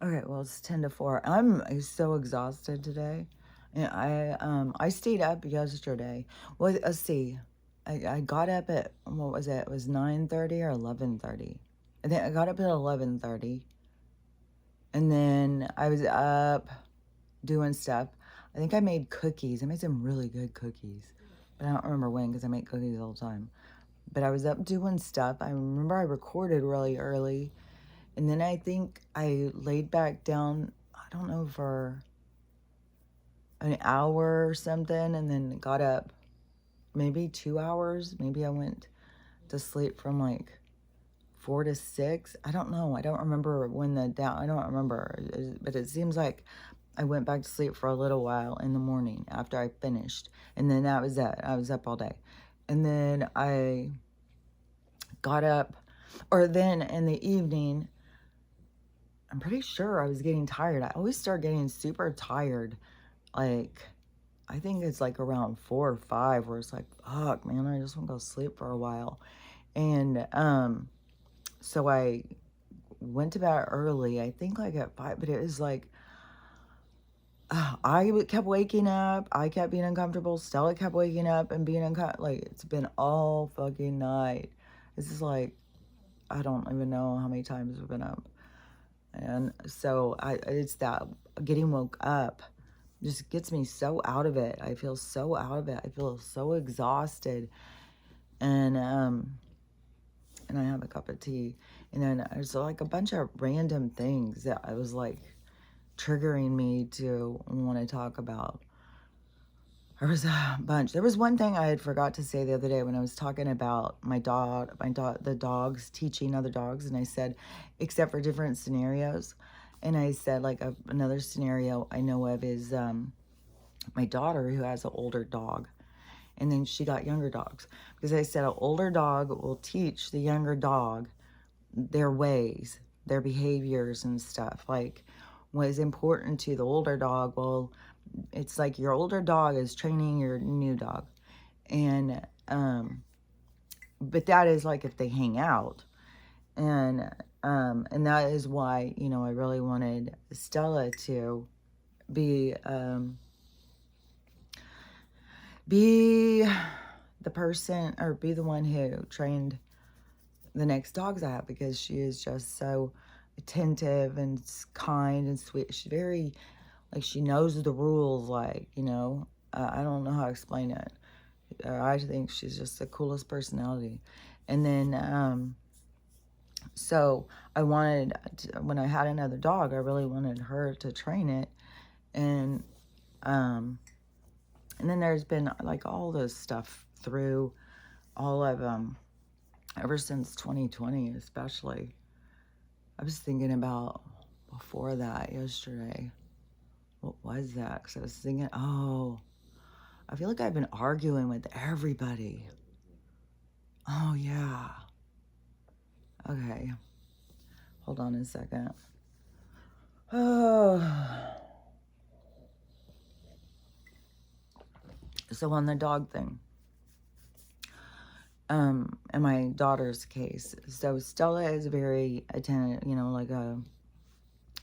Okay, well, it's 10 to 4. I'm so exhausted today. And I stayed up yesterday. Well, let's see. I got up at, what was it? It was 9:30 or 11:30. I think I got up at 11:30. And then I was up doing stuff. I think I made cookies. I made some really good cookies. But I don't remember when because I make cookies all the time. But I was up doing stuff. I remember I recorded really early. And then I think I laid back down, I don't know, for an hour or something, and then got up maybe 2 hours. Maybe I went to sleep from like 4 to 6. I don't know. I don't remember when I don't remember. But it seems like I went back to sleep for a little while in the morning after I finished. And then that was it. I was up all day. And then I got up, or then in the evening, I'm pretty sure I was getting tired. I always start getting super tired. Like, I think it's like around 4 or 5 where it's like, fuck, man, I just want to go sleep for a while. And so I went to bed early, I think like at 5, but it was like, I kept waking up. I kept being uncomfortable. Stella kept waking up and being uncomfortable. Like, it's been all fucking night. This is like, I don't even know how many times we've been up. And so it's that getting woke up just gets me so out of it. I feel so out of it. I feel so exhausted. And I have a cup of tea. And then there's like a bunch of random things that I was like triggering me to want to talk about. There was a bunch. There was one thing I had forgot to say the other day when I was talking about the dogs teaching other dogs, and I said, except for different scenarios, and I said like another scenario I know of is my daughter who has an older dog, and then she got younger dogs because I said an older dog will teach the younger dog their ways, their behaviors and stuff. Like what is important to the older dog, well, it's like your older dog is training your new dog. And but that is like if they hang out. And that is why, I really wanted Stella to be be the person, or be the one who trained the next dogs I have, because she is just so attentive and kind and sweet. She's very, like, she knows the rules, like, I don't know how to explain it. I think she's just the coolest personality. And then, so I wanted, when I had another dog, I really wanted her to train it. And, and then there's been like all this stuff through all of ever since 2020, especially. I was thinking about before that yesterday. What was that? Because I was thinking, oh, I feel like I've been arguing with everybody. Oh, yeah. Okay. Hold on a second. Oh. So on the dog thing, in my daughter's case, so Stella is very attentive,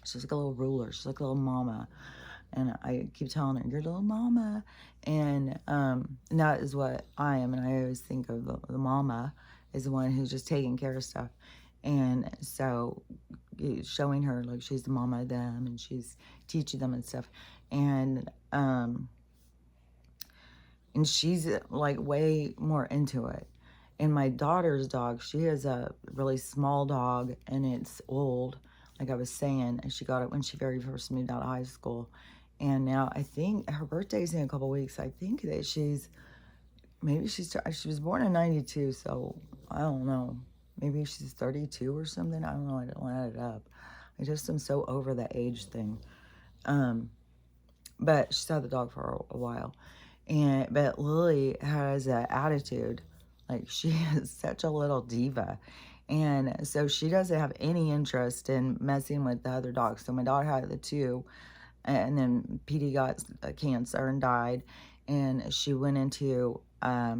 she's like a little ruler. She's like a little mama. And I keep telling her, you're little mama. And that is what I am. And I always think of the mama as the one who's just taking care of stuff. And so showing her like she's the mama of them and she's teaching them and stuff. And she's like way more into it. And my daughter's dog, she is a really small dog and it's old, like I was saying. And she got it when she very first moved out of high school. And now I think her birthday's in a couple weeks. I think that she was born in 92, so I don't know. Maybe she's 32 or something. I don't know. I don't add it up. I just am so over the age thing. But she's had the dog for a while. But Lily has an attitude. Like, she is such a little diva. And so she doesn't have any interest in messing with the other dogs. So my daughter had the two, and then Petey got cancer and died. And she went into, a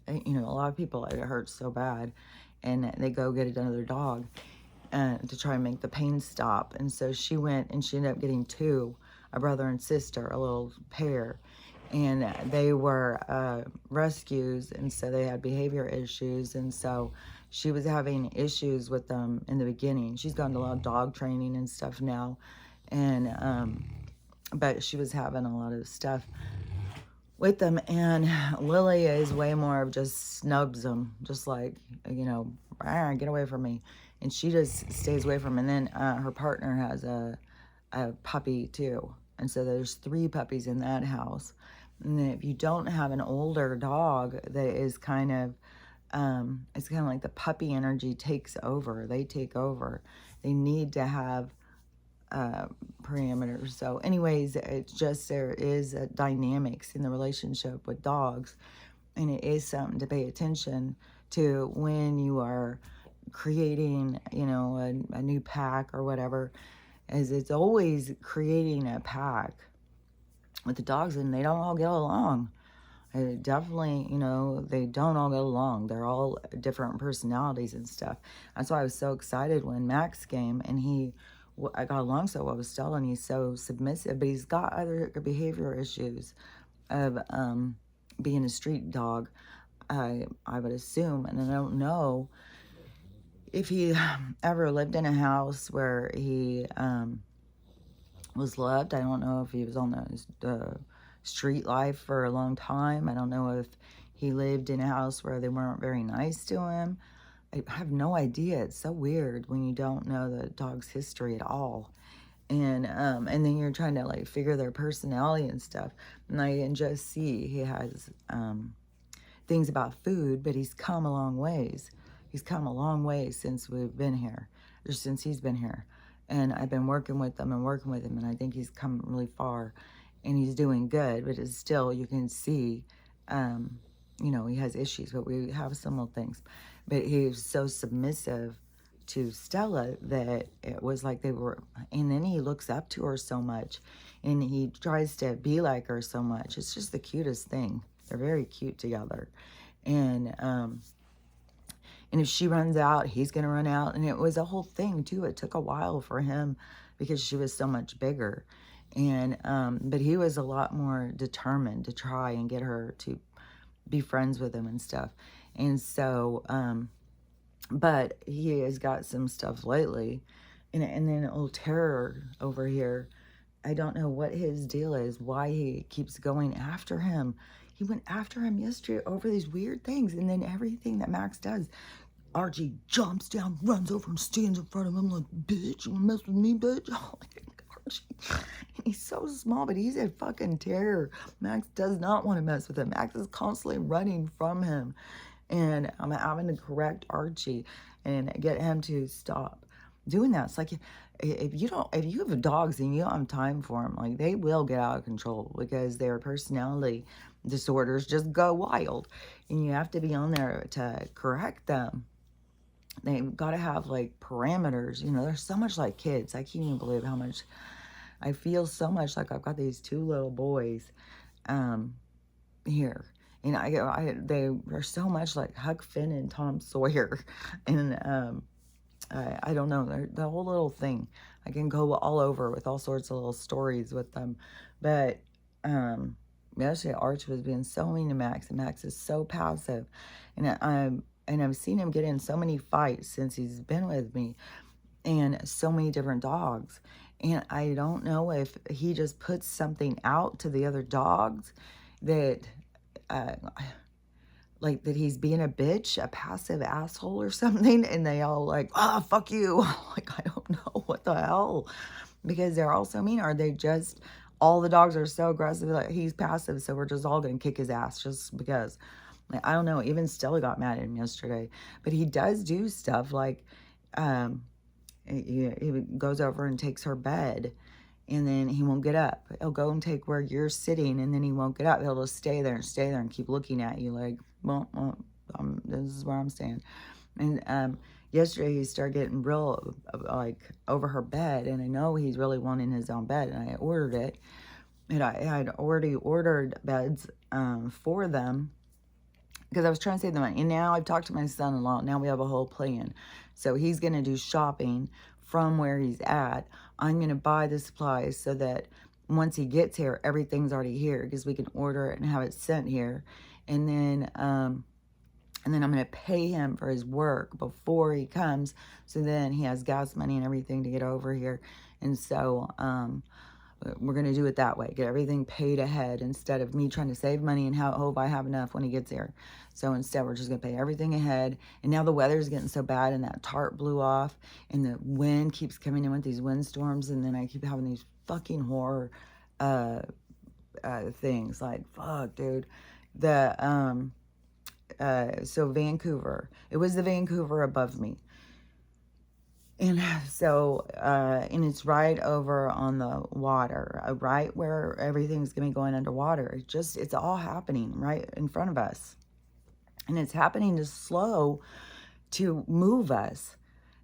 lot of people, it hurts so bad. And they go get another dog. to try and make the pain stop. And so she went and she ended up getting two, a brother and sister, a little pair. And they were rescues, and so they had behavior issues. And so she was having issues with them in the beginning. She's gone to a lot of dog training and stuff now. And, but she was having a lot of stuff with them. And Lily is way more of just snubs them, just like, you know, get away from me. And she just stays away from him. And then her partner has a puppy too. And so there's 3 puppies in that house. And then if you don't have an older dog that is kind of, it's kind of like the puppy energy takes over. They take over. They need to have parameters. So anyways, it's just there is a dynamics in the relationship with dogs. And it is something to pay attention to when you are creating, you know, a new pack or whatever, as it's always creating a pack with the dogs, and they don't all get along. Definitely, you know, they don't all get along. They're all different personalities and stuff. That's why I was so excited when Max came, and I got along so well with Stella, and he's so submissive, but he's got other behavior issues of being a street dog, I would assume. And I don't know if he ever lived in a house where he was loved. I don't know if he was on the street life for a long time. I don't know if he lived in a house where they weren't very nice to him. I have no idea. It's so weird when you don't know the dog's history at all. And then you're trying to like figure their personality and stuff. And I can just see he has things about food, but he's come a long ways. He's come a long way since we've been here, or since he's been here. And I've been working with him, and I think he's come really far, and he's doing good. But it's still, you can see, you know, he has issues, but we have some little things. But he's so submissive to Stella that it was like they were, and then he looks up to her so much, and he tries to be like her so much. It's just the cutest thing. They're very cute together. And if she runs out, he's going to run out. And it was a whole thing, too. It took a while for him because she was so much bigger. And but he was a lot more determined to try and get her to be friends with him and stuff. And so, but he has got some stuff lately. And then old Terror over here, I don't know what his deal is, why he keeps going after him. He went after him yesterday over these weird things. And then everything that Max does, Archie jumps down, runs over and stands in front of him like, bitch, you wanna mess with me, bitch? Oh, Archie. He's so small, but he's a fucking terror. Max does not want to mess with him. Max is constantly running from him. And I'm having to correct Archie and get him to stop doing that. It's like, if you have dogs and you don't have time for them, like, they will get out of control because their personality disorders just go wild, and you have to be on there to correct them. They've got to have like parameters, you know. They're so much like kids. I can't even believe how much I feel, so much like I've got these 2 little boys here, and they are so much like Huck Finn and Tom Sawyer. And I don't know, the whole little thing. I can go all over with all sorts of little stories with them. But yesterday Arch was being so mean to Max, and Max is so passive. And I've seen him get in so many fights since he's been with me, and so many different dogs. And I don't know if he just puts something out to the other dogs that, like, that he's being a bitch, a passive asshole or something, and they all like, fuck you. Like, I don't know what the hell, because they're all so mean. Are they just, all the dogs are so aggressive, like, he's passive, so we're just all gonna kick his ass just because? Like, I don't know. Even Stella got mad at him yesterday. But he does do stuff like, he goes over and takes her bed, and then he won't get up. He'll go and take where you're sitting, and then he won't get up. He'll just stay there and keep looking at you like, well, this is where I'm staying. And yesterday he started getting real, like, over her bed, and I know he's really wanting his own bed, and I ordered it. And I had already ordered beds for them. because I was trying to save the money. And now I've talked to my son-in-law. Now we have a whole plan. So he's going to do shopping from where he's at. I'm going to buy the supplies so that once he gets here, everything's already here because we can order it and have it sent here. And then I'm going to pay him for his work before he comes. So then he has gas money and everything to get over here. And so, we're going to do it that way. Get everything paid ahead instead of me trying to save money and hope I have enough when he gets here. So instead, we're just going to pay everything ahead. And now the weather's getting so bad and that tarp blew off and the wind keeps coming in with these windstorms. And then I keep having these fucking horror things like, fuck, dude. So Vancouver, it was the Vancouver above me. And so, and it's right over on the water, right where everything's going to be going underwater. It's all happening right in front of us. And it's happening to slow to move us.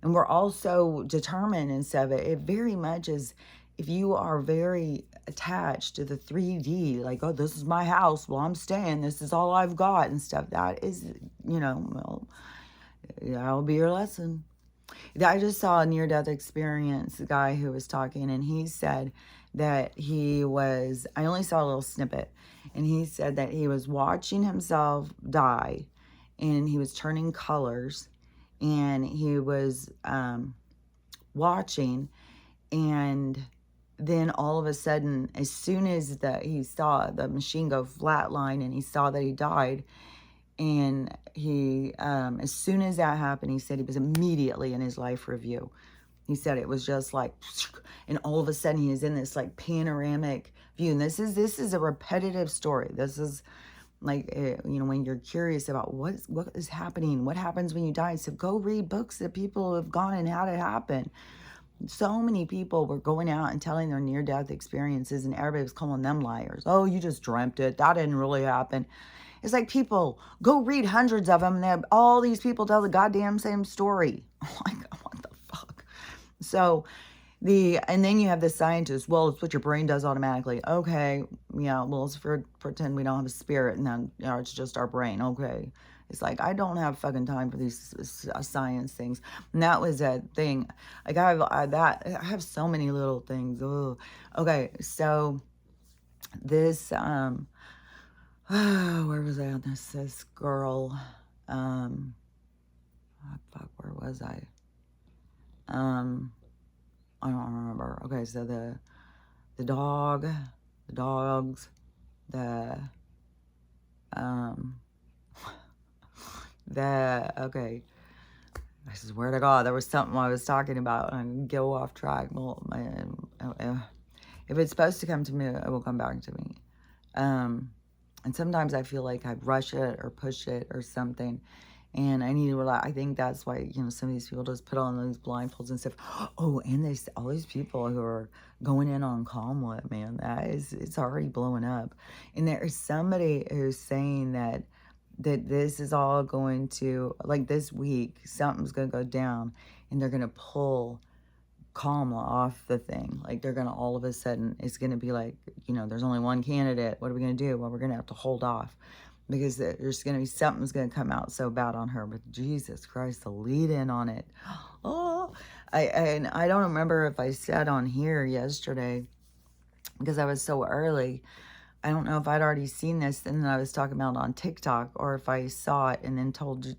And we're all so determined and stuff. It very much is, if you are very attached to the 3D, like, oh, this is my house, well, I'm staying, this is all I've got and stuff, that is, well, that'll be your lesson. I just saw a near-death experience guy who was talking, and he said that I only saw a little snippet, and he said that he was watching himself die, and he was turning colors, and he was watching, and then all of a sudden, as soon as he saw the machine go flatline, and he saw that he died, and he, as soon as that happened, he said he was immediately in his life review. He said it was just like, and all of a sudden he is in this like panoramic view. And this is a repetitive story. This is like, when you're curious about what is happening, what happens when you die. So go read books that people have gone and had it happen. So many people were going out and telling their near-death experiences, and everybody was calling them liars. Oh, you just dreamt it. That didn't really happen. It's like, people, go read hundreds of them, and all these people tell the goddamn same story. Like, what the fuck? So, and then you have the scientists, well, it's what your brain does automatically. Okay, yeah, well, let's pretend we don't have a spirit, and then, it's just our brain. Okay. It's like, I don't have fucking time for these science things. And that was a thing. Like, I have so many little things. Ugh. Okay, so this, where was I on this? This girl, fuck, where was I? I don't remember. Okay, so the dogs, okay, I swear to God, there was something I was talking about and go off track. Well, if it's supposed to come to me, it will come back to me. And sometimes I feel like I rush it or push it or something, and I need to relax. I think that's why, some of these people just put on those blindfolds and stuff. Oh, and all these people who are going in on Kamala, man, it's already blowing up. And there is somebody who's saying that this is all going to, like, this week, something's going to go down, and they're going to pull Kamala off the thing. Like, they're going to, all of a sudden, it's going to be like, there's only one candidate. What are we going to do? Well, we're going to have to hold off, because there's going to be, something's going to come out so bad on her. But Jesus Christ, the lead in on it. Oh, and I don't remember if I said on here yesterday, because I was so early, I don't know if I'd already seen this and then I was talking about on TikTok, or if I saw it and then told you.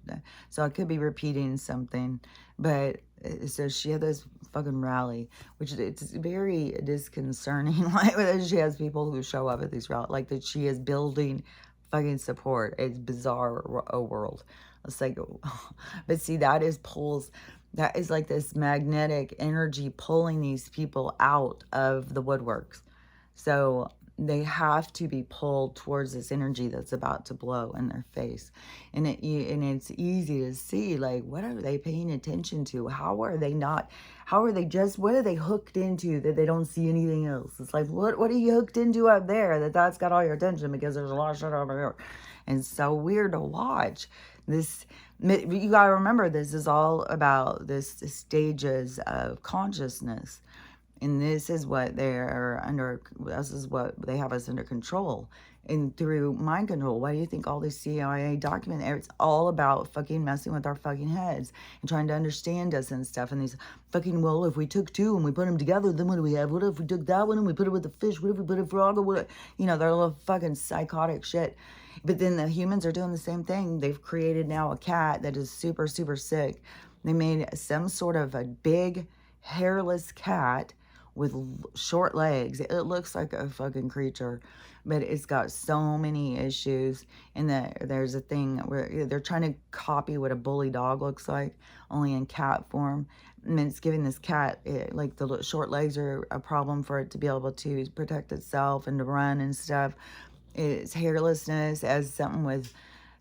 So I could be repeating something. But so she had this fucking rally, which it's very disconcerting. Like, she has people who show up at these rallies, like that she is building fucking support. It's bizarre world. It's like, but see, that is like this magnetic energy pulling these people out of the woodworks. So they have to be pulled towards this energy that's about to blow in their face. And it's easy to see, like, what are they paying attention to? What are they hooked into that they don't see anything else? It's like, what are you hooked into up there that's got all your attention, because there's a lot of shit over here. And it's so weird to watch. You gotta remember, this is all about this stages of consciousness. And this is what they're under, this is what they have us under control. And through mind control, why do you think all these CIA documents, it's all about fucking messing with our fucking heads and trying to understand us and stuff. And these fucking, well, if we took two and we put them together, then what do we have? What if we took that one and we put it with the fish? What if we put a frog? Or what? You know, they're a little fucking psychotic shit. But then the humans are doing the same thing. They've created now a cat that is super, super sick. They made some sort of a big hairless cat with short legs. It looks like a fucking creature, but it's got so many issues. And there's a thing where they're trying to copy what a bully dog looks like, only in cat form. And it's giving this cat, like the short legs are a problem for it to be able to protect itself and to run and stuff. It's hairlessness as something with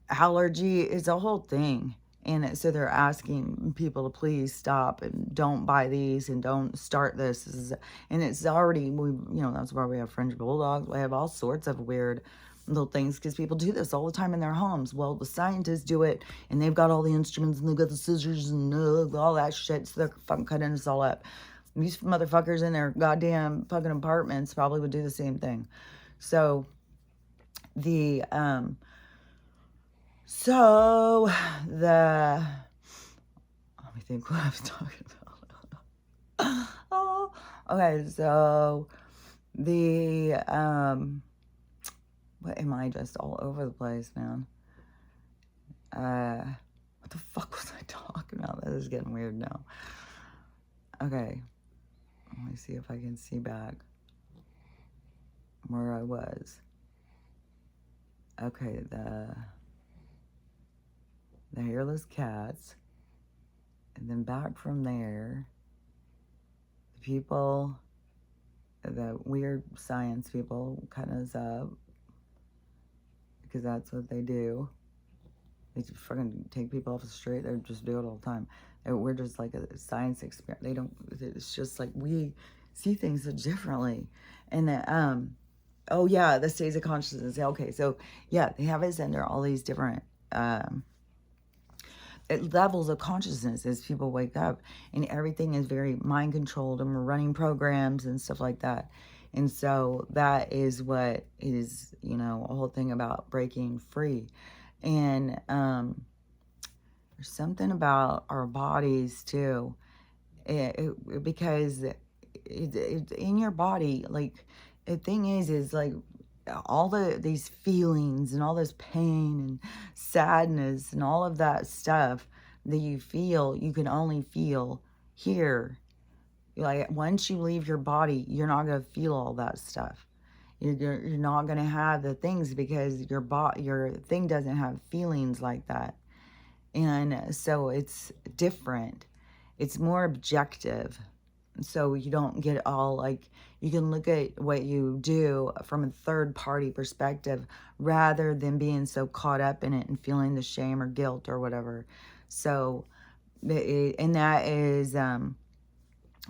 allergy. It's a whole thing. And so they're asking people to please stop and don't buy these and don't start this. And it's already, that's why we have French bulldogs. We have all sorts of weird little things because people do this all the time in their homes. Well, the scientists do it and they've got all the instruments and they've got the scissors and all that shit. So they're fucking cutting us all up. These motherfuckers in their goddamn fucking apartments probably would do the same thing. So let me think what I was talking about. Oh, okay, so what am I just all over the place, man? What the fuck was I talking about? This is getting weird now. Okay, let me see if I can see back where I was. Okay, the hairless cats, and then back from there, the weird science people cut us up, because that's what they do. They just fucking take people off the street. They just do it all the time. We're just like a science experiment. It's just like we see things differently. And oh yeah, the states of consciousness. Okay, so yeah, they have us under all these different levels of consciousness as people wake up, and everything is very mind controlled, and we're running programs and stuff like that. And so that is what is, a whole thing about breaking free. And there's something about our bodies too, because in your body, like, the thing is like all these feelings and all this pain and sadness and all of that stuff that you feel, you can only feel here. Like, once you leave your body, you're not going to feel all that stuff. You're not going to have the things, because your thing doesn't have feelings like that. And so it's different. It's more objective. So you don't get all like, you can look at what you do from a third party perspective rather than being so caught up in it and feeling the shame or guilt or whatever. So, and that is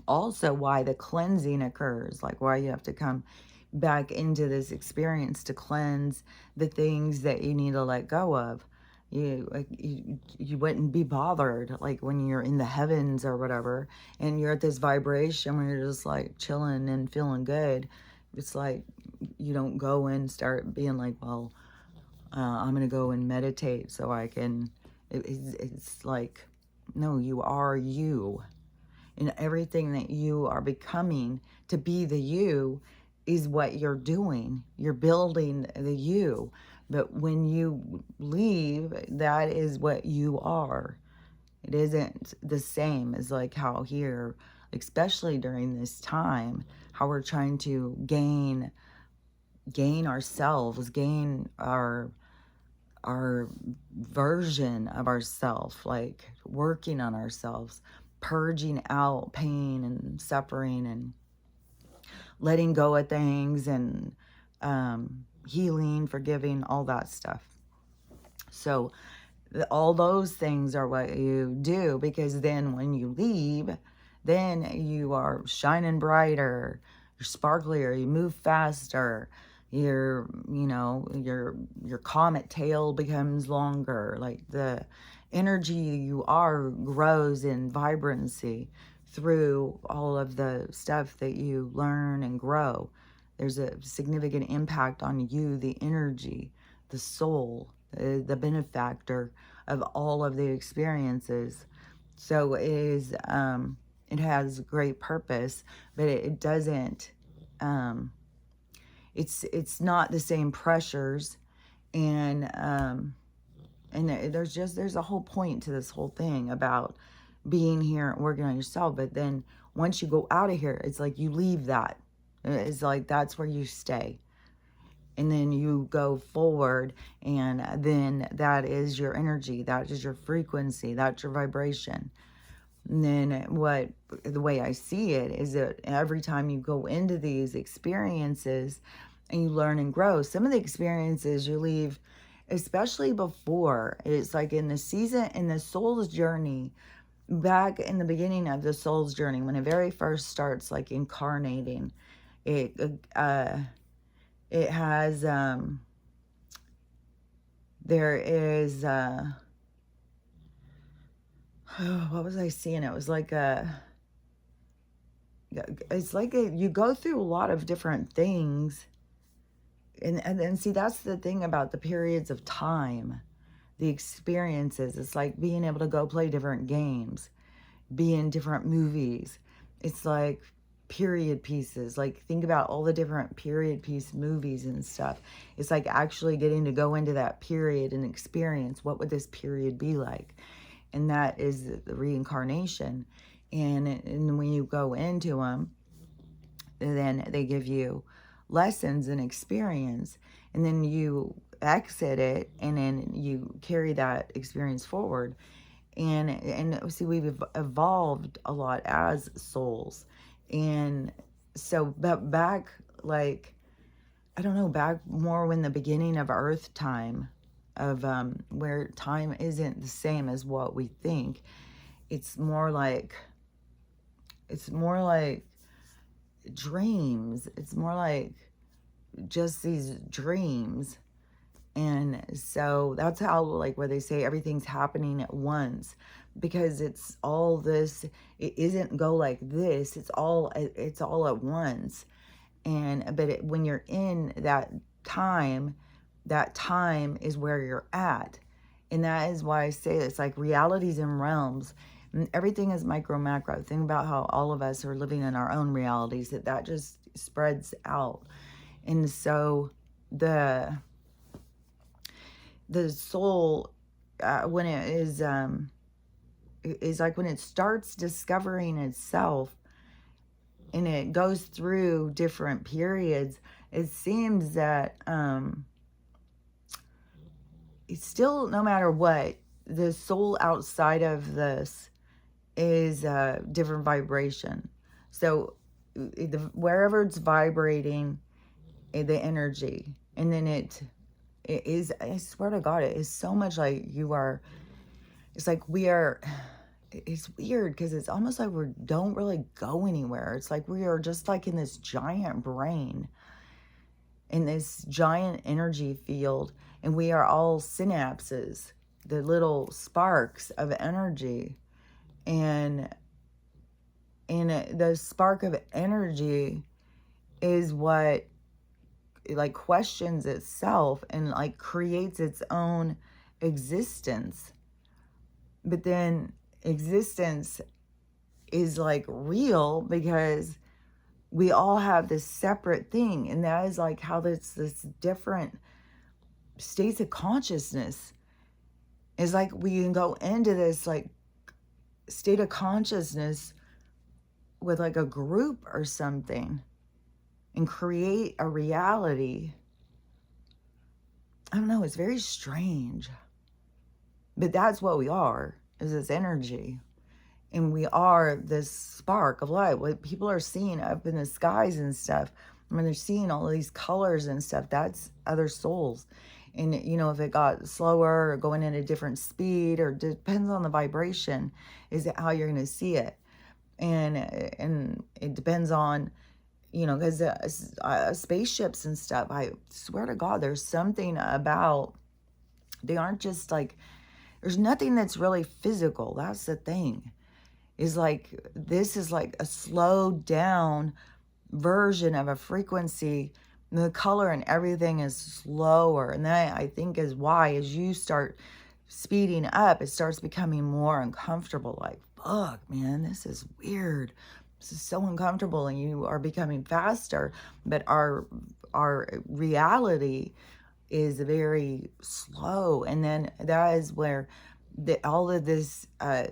also why the cleansing occurs, like why you have to come back into this experience to cleanse the things that you need to let go of. You wouldn't be bothered like when you're in the heavens or whatever, and you're at this vibration where you're just like chilling and feeling good. It's like you don't go and start being like, well, I'm gonna go and meditate so I can. It's like, no, you are you, and everything that you are becoming to be the you is what you're doing. You're building the you. But when you leave, that is what you are. It isn't the same as like how here, especially during this time, how we're trying to gain ourselves, gain our version of ourselves, like working on ourselves, purging out pain and suffering and letting go of things, and healing, forgiving, all that stuff. So all those things are what you do, because then when you leave, then you are shining brighter, you're sparklier, you move faster, your comet tail becomes longer, like the energy you are grows in vibrancy through all of the stuff that you learn and grow. There's a significant impact on you, the energy, the soul, the benefactor of all of the experiences. So it has great purpose, but it doesn't, it's not the same pressures. And there's a whole point to this whole thing about being here and working on yourself. But then once you go out of here, it's like you leave that. It's like that's where you stay. And then you go forward, and then that is your energy, that is your frequency, that's your vibration. And then the way I see it is that every time you go into these experiences and you learn and grow, some of the experiences you leave, especially before, it's like in the season, in the soul's journey, back in the beginning of the soul's journey, when it very first starts like incarnating, it has, there is, what was I seeing? It was like you go through a lot of different things. And then see, that's the thing about the periods of time, the experiences. It's like being able to go play different games, be in different movies. It's like period pieces. Like think about all the different period piece movies and stuff. It's like actually getting to go into that period and experience what would this period be like. And that is the reincarnation. And when you go into them, then they give you lessons and experience, and then you exit it, and then you carry that experience forward. And see, we've evolved a lot as souls. And so, but back, like, I don't know, back more when the beginning of Earth time, of where time isn't the same as what we think. It's more like dreams. It's more like just these dreams. And so that's how, like, where they say everything's happening at once, because it's all this, it isn't go like this, it's all at once. And but when you're in that time is where you're at. And that is why I say it's like realities and realms. And everything is micro macro. Think about how all of us are living in our own realities, that just spreads out. And so the soul, when it is like when it starts discovering itself, and it goes through different periods, it seems that it's still, no matter what, the soul outside of this is a different vibration. So wherever it's vibrating, the energy, and then it is, I swear to God, it is so much like you are, it's like we are, it's weird because it's almost like we don't really go anywhere. It's like we are just like in this giant brain, in this giant energy field, and we are all synapses, the little sparks of energy. And the spark of energy is what, like, questions itself and like creates its own existence. But then existence is like real because we all have this separate thing, and that is like how this different states of consciousness is. Like we can go into this like state of consciousness with like a group or something and create a reality. I don't know, it's very strange. But that's what we are, is this energy. And we are this spark of light. What people are seeing up in the skies and stuff, I mean, they're seeing all of these colors and stuff, that's other souls. And, you know, if it got slower or going at a different speed, or depends on the vibration, is how you're going to see it. And it depends on, you know, because spaceships and stuff, I swear to God, there's something about, they aren't just like, there's nothing that's really physical. That's the thing. is like, this is like a slowed down version of a frequency. The color and everything is slower. And that, I think, is why, as you start speeding up, it starts becoming more uncomfortable. Like, fuck, man, this is weird. This is so uncomfortable, and you are becoming faster. But our reality is very slow. And then that is where all of this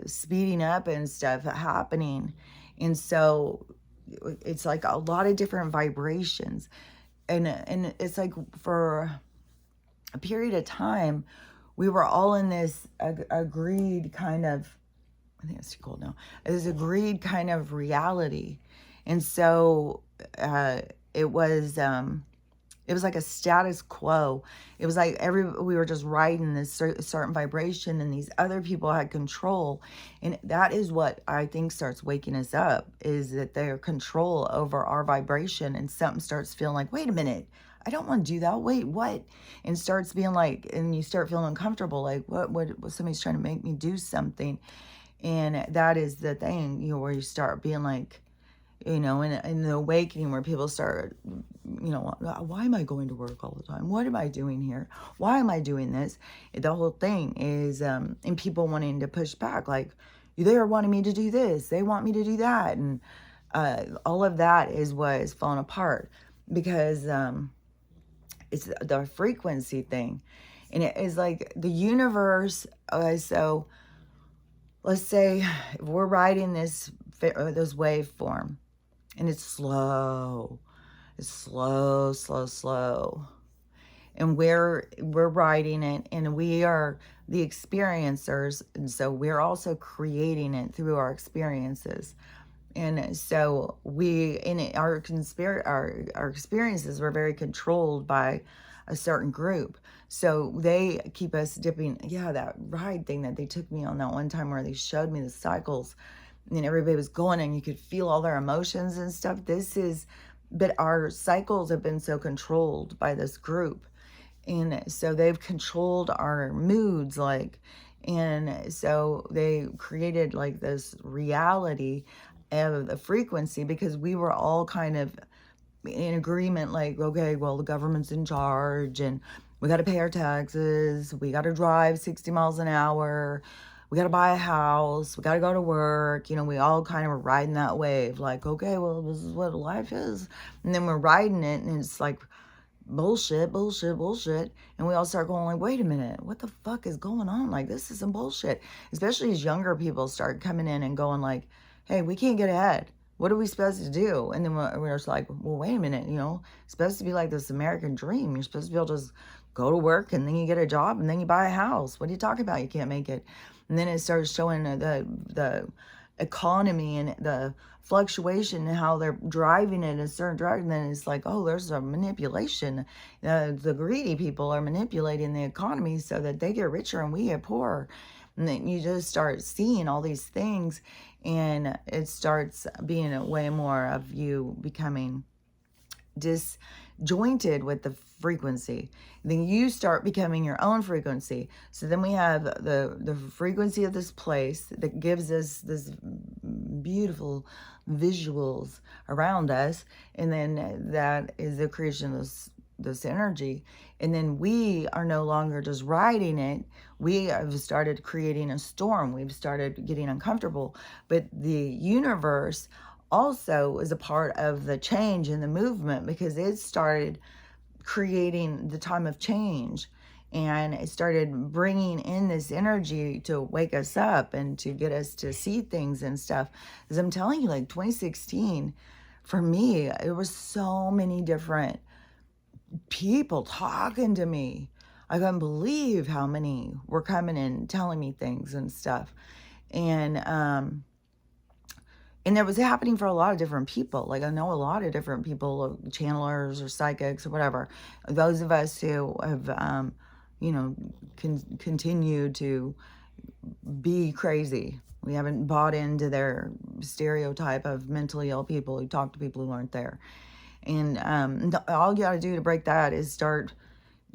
speeding up and stuff happening. And so it's like a lot of different vibrations. And it's like, for a period of time, we were all in this agreed kind of, I think it's too cold now, this agreed kind of reality. And so it was like a status quo. It was like we were just riding this certain vibration, and these other people had control. And that is what I think starts waking us up, is that they're control over our vibration, and something starts feeling like, wait a minute, I don't want to do that. Wait, what? And starts being like, and you start feeling uncomfortable, like, what somebody's trying to make me do something. And that is the thing, where you start being like, in the awakening, where people start, why am I going to work all the time? What am I doing here? Why am I doing this? The whole thing is, and people wanting to push back, like, they're wanting me to do this, they want me to do that. And all of that is what is falling apart, because it's the frequency thing. And it is like the universe. So let's say if we're riding this waveform, and it's slow, slow, and we're riding it, and we are the experiencers, and so we're also creating it through our experiences. And so our experiences were very controlled by a certain group. So they keep us dipping. Yeah, that ride thing that they took me on that one time, where they showed me the cycles, and everybody was going, and you could feel all their emotions and stuff. But our cycles have been so controlled by this group. And so they've controlled our moods, like, and so they created like this reality of the frequency, because we were all kind of in agreement, like, okay, well, the government's in charge, and we got to pay our taxes, we got to drive 60 miles an hour, we got to buy a house, we got to go to work. We all kind of were riding that wave, like, okay, well, this is what life is. And then we're riding it, and it's like bullshit. And we all start going like, wait a minute, what the fuck is going on? Like, this is some bullshit. Especially as younger people start coming in and going like, hey, we can't get ahead. What are we supposed to do? And then we're just like, well, wait a minute, it's supposed to be like this American dream. You're supposed to be able to just go to work, and then you get a job, and then you buy a house. What are you talking about? You can't make it. And then it starts showing the economy and the fluctuation and how they're driving it in a certain direction. Then it's like, oh, there's a manipulation. The greedy people are manipulating the economy so that they get richer and we get poorer. And then you just start seeing all these things, and it starts being a way more of you becoming disjointed with the frequency. Then you start becoming your own frequency. So then we have the frequency of this place that gives us this beautiful visuals around us, and then that is the creation of this energy. And then we are no longer just riding it. We have started creating a storm. We've started getting uncomfortable. But the universe also is a part of the change in the movement, because it started creating the time of change, and it started bringing in this energy to wake us up and to get us to see things and stuff. As I'm telling you, like 2016, for me, it was so many different people talking to me. I couldn't believe how many were coming in telling me things and stuff. And it was happening for a lot of different people. Like, I know a lot of different people, channelers or psychics or whatever. Those of us who have, continued to be crazy. We haven't bought into their stereotype of mentally ill people who talk to people who aren't there. And all you got to do to break that is start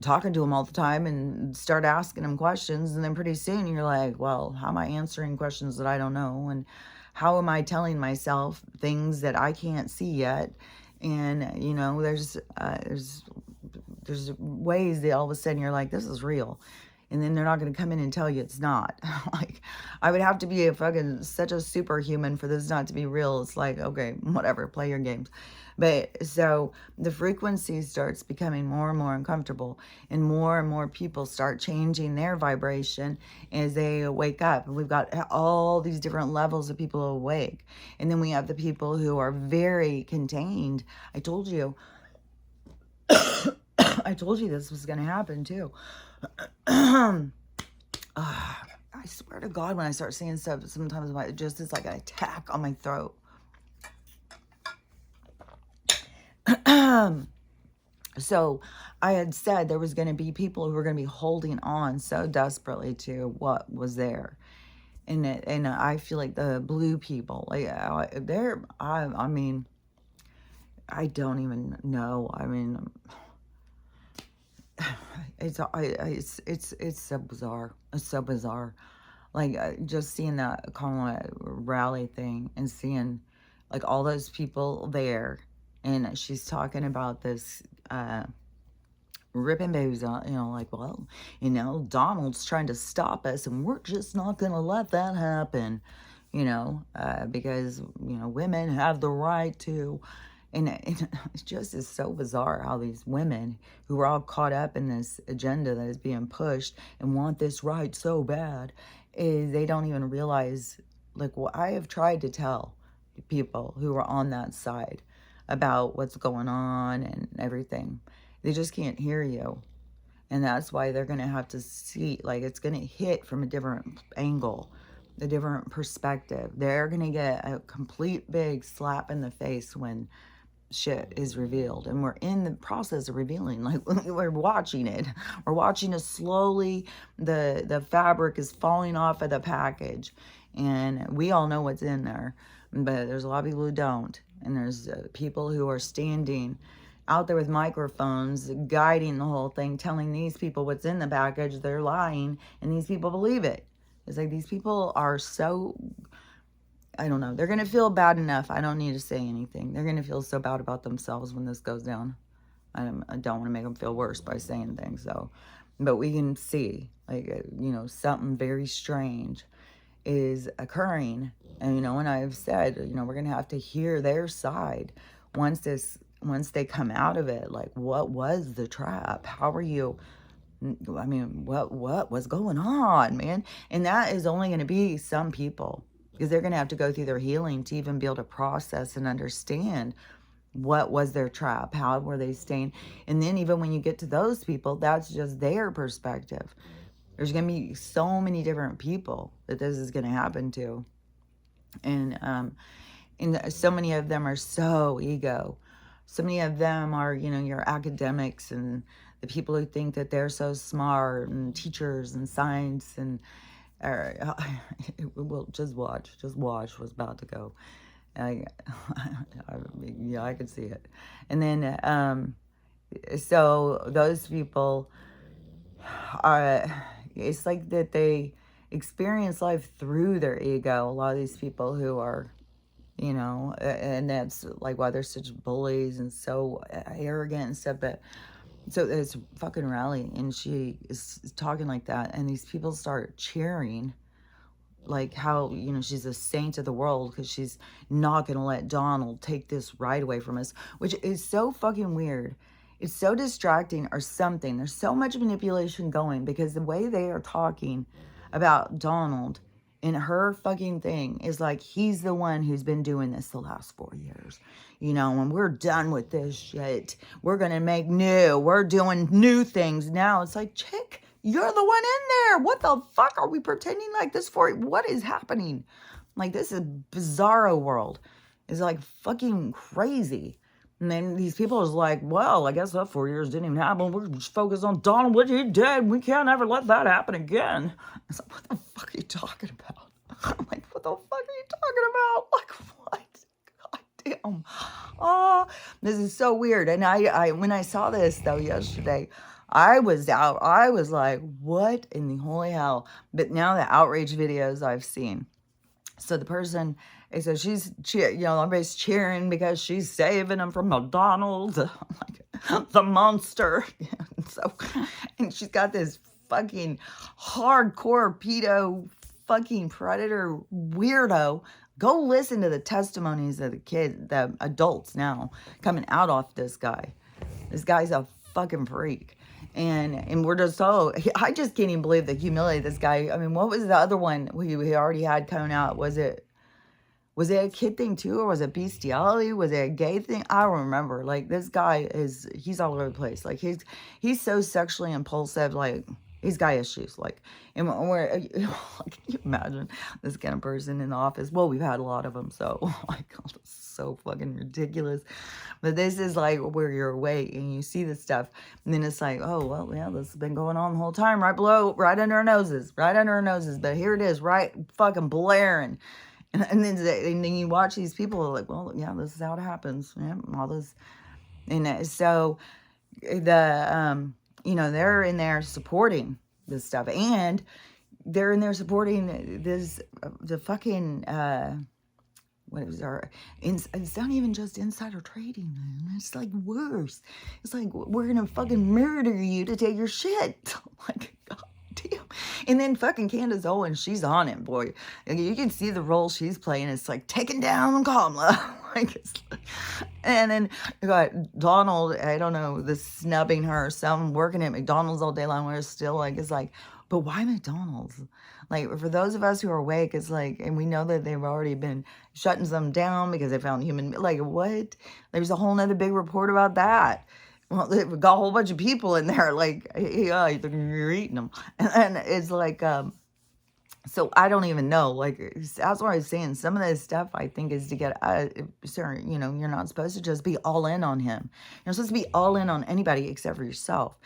talking to them all the time and start asking them questions. And then pretty soon you're like, well, how am I answering questions that I don't know? And how am I telling myself things that I can't see yet? And, you know, there's ways that all of a sudden you're like, this is real. And then they're not going to come in and tell you it's not. Like, I would have to be a fucking such a superhuman for this not to be real. It's like, okay, whatever, play your games. But so the frequency starts becoming more and more uncomfortable, and more people start changing their vibration as they wake up. And we've got all these different levels of people awake. And then we have the people who are very contained. I told you, I told you this was going to happen too. I swear to God, when I start seeing stuff, sometimes it's like an attack on my throat. So I had said there was going to be people who were going to be holding on so desperately to what was there. And I feel like the blue people, like I mean, I don't even know. I mean, it's so bizarre. It's so bizarre. Like, just seeing that Kamala rally thing and seeing like all those people there, and she's talking about this ripping babies out, you know, like, well, you know, Donald's trying to stop us and we're just not gonna let that happen, you know, because, you know, women have the right to. And it just is so bizarre how these women who are all caught up in this agenda that is being pushed and want this right so bad, is they don't even realize, like, what I have tried to tell people who are on that side about what's going on and everything. They just can't hear you. And that's why they're going to have to see, like, it's going to hit from a different angle, a different perspective. They're going to get a complete big slap in the face when shit is revealed, and we're in the process of revealing. Like, we're watching it slowly. The fabric is falling off of the package, and we all know what's in there, but there's a lot of people who don't. And there's people who are standing out there with microphones guiding the whole thing, telling these people what's in the package. They're lying, and these people believe it. It's like these people are so, I don't know. They're going to feel bad enough. I don't need to say anything. They're going to feel so bad about themselves when this goes down. I don't want to make them feel worse by saying things, so. But we can see, like, you know, something very strange is occurring. And, you know, and I've said, you know, we're going to have to hear their side once they come out of it. Like, what was the trap? How are you? I mean, what was going on, man? And that is only going to be some people, because they're going to have to go through their healing to even be able to process and understand what was their trap, how were they staying. And then even when you get to those people, that's just their perspective. There's going to be so many different people that this is going to happen to. And so many of them are so ego. So many of them are, you know, your academics and the people who think that they're so smart, and teachers and science and, well, just watch what's about to go. Yeah, I could see it. And then, so those people are, it's like that they experience life through their ego. A lot of these people who are, you know, and that's like why they're such bullies and so arrogant and stuff. But so it's fucking rally, and she is talking like that, and these people start cheering, like how, you know, she's a saint of the world because she's not going to let Donald take this right away from us, which is so fucking weird. It's so distracting or something. There's so much manipulation going, because the way they are talking about Donald and her fucking thing is like he's the one who's been doing this the last 4 years. You know, when we're done with this shit, we're going to make new. We're doing new things now. It's like, chick, you're the one in there. What the fuck are we pretending like this for? What is happening? Like, this is bizarro world. It's like fucking crazy. And then these people is like, well, I guess that 4 years didn't even happen. We're just focused on Donald, what he did. We can't ever let that happen again. It's like, what the fuck are you talking about? I'm like, what the fuck are you talking about? Like, what? God damn. Oh, this is so weird. And I when I saw this, though, yesterday, I was out. I was like, what in the holy hell? But now the outrage videos I've seen. So the person And so everybody's cheering because she's saving him from McDonald's, like the monster. So, and she's got this fucking hardcore pedo fucking predator weirdo. Go listen to the testimonies of the adults now coming out off this guy. This guy's a fucking freak. And we're just I just can't even believe they humiliated this guy. I mean, what was the other one we already had coming out? Was it a kid thing too, or was it bestiality? Was it a gay thing? I don't remember. Like, this guy he's all over the place. Like, he's so sexually impulsive. Like, he's got issues. Like, and where can you imagine this kind of person in the office? Well, we've had a lot of them, so like, it's so fucking ridiculous. But this is like where you're awake and you see this stuff, and then it's like, oh well, yeah, this has been going on the whole time, right under our noses. But here it is, right fucking blaring. And then you watch these people like, well, yeah, this is how it happens. Yeah, all this. And so they're in there supporting this stuff. And they're in there supporting the fucking, what is our, it's not even just insider trading, man. It's like worse. It's like, we're going to fucking murder you to take your shit. Like, God damn. And then fucking Candace Owens, she's on it, boy. You can see the role she's playing. It's like taking down Kamala. And then you got Donald, I don't know, the snubbing her or something, working at McDonald's all day long, where it's still like, it's like, but why McDonald's? Like, for those of us who are awake, it's like, and we know that they've already been shutting some down because they found like, what? There's a whole nother big report about that. Well, they've got a whole bunch of people in there, like, yeah, you're eating them. And it's like, so I don't even know. Like, that's what I was saying. Some of this stuff, I think, is to get, sir, you're not supposed to just be all in on him. You're supposed to be all in on anybody except for yourself.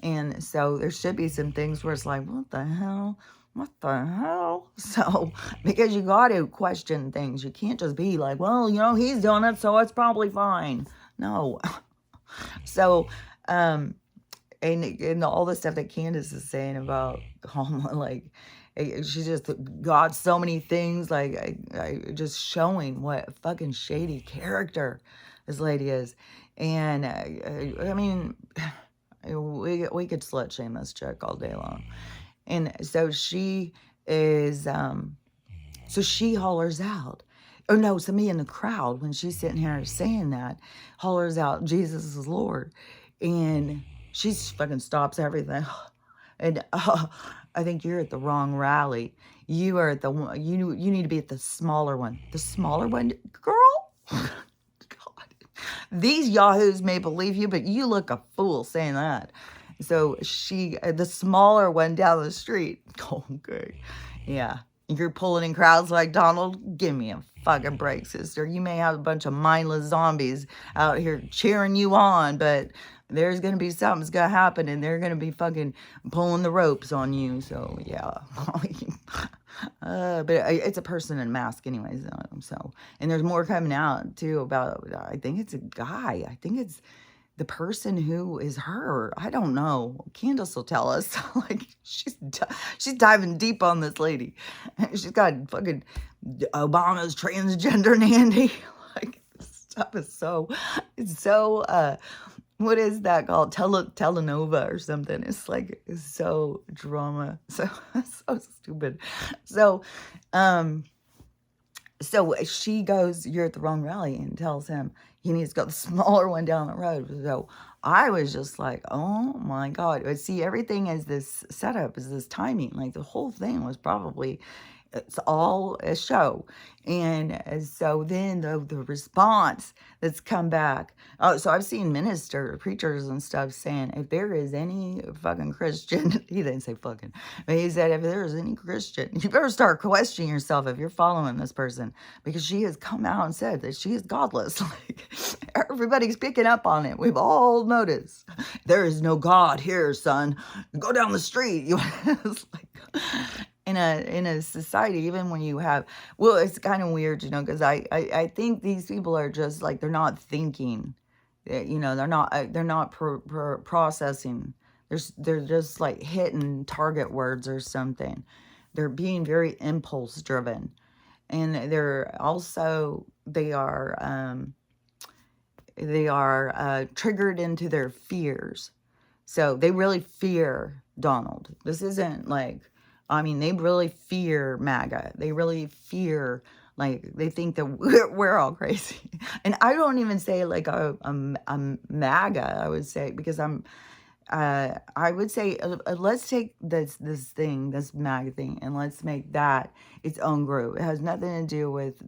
And so there should be some things where it's like, what the hell? What the hell? So, because you got to question things. You can't just be like, well, he's doing it, so it's probably fine. No. So, and all the stuff that Candace is saying about Kamala, like, she just got so many things, like, I just showing what a fucking shady character this lady is. And, I mean, we could slut shame this chick all day long. And so she is, so she hollers out. Oh no, somebody in the crowd, when she's sitting here saying that, hollers out, Jesus is Lord. And she fucking stops everything. And I think you're at the wrong rally. You are at the one, you need to be at the smaller one. The smaller one, girl? God. These yahoos may believe you, but you look a fool saying that. So the smaller one down the street. Okay. Yeah. You're pulling in crowds like Donald. Give me a fucking break, sister. You may have a bunch of mindless zombies out here cheering you on, but there's going to be something's going to happen, and they're going to be fucking pulling the ropes on you. So, yeah. But it's a person in a mask anyways. So, and there's more coming out, too, about, I think it's a guy. I think it's the person who is her. I don't know. Candace will tell us. Like, she's diving deep on this lady. She's got fucking Obama's transgender Nandy. Like, this stuff is it's so what is that called? Telenova or something. It's like, it's so drama. So stupid. So she goes, you're at the wrong rally, and tells him he needs to go the smaller one down the road. So I was just like, oh my God. But see, everything is this setup, is this timing. Like, the whole thing was probably, it's all a show. And so then the response that's come back. Oh, so I've seen preachers and stuff saying, if there is any fucking Christian, he didn't say fucking, but he said, if there is any Christian, you better start questioning yourself if you're following this person, because she has come out and said that she is godless. Like, everybody's picking up on it. We've all noticed. There is no God here, son. Go down the street. It's like, in a society, even when you have, well, it's kind of weird, because I think these people are just like, they're not thinking, they're not processing. They're just like hitting target words or something. They're being very impulse driven. and they're also they are triggered into their fears. So they really fear Donald. This isn't like, I mean, they really fear MAGA. They really fear, like, they think that we're all crazy. And I don't even say like a MAGA, I would say, because I would say, let's take this thing, this MAGA thing, and let's make that its own group. It has nothing to do with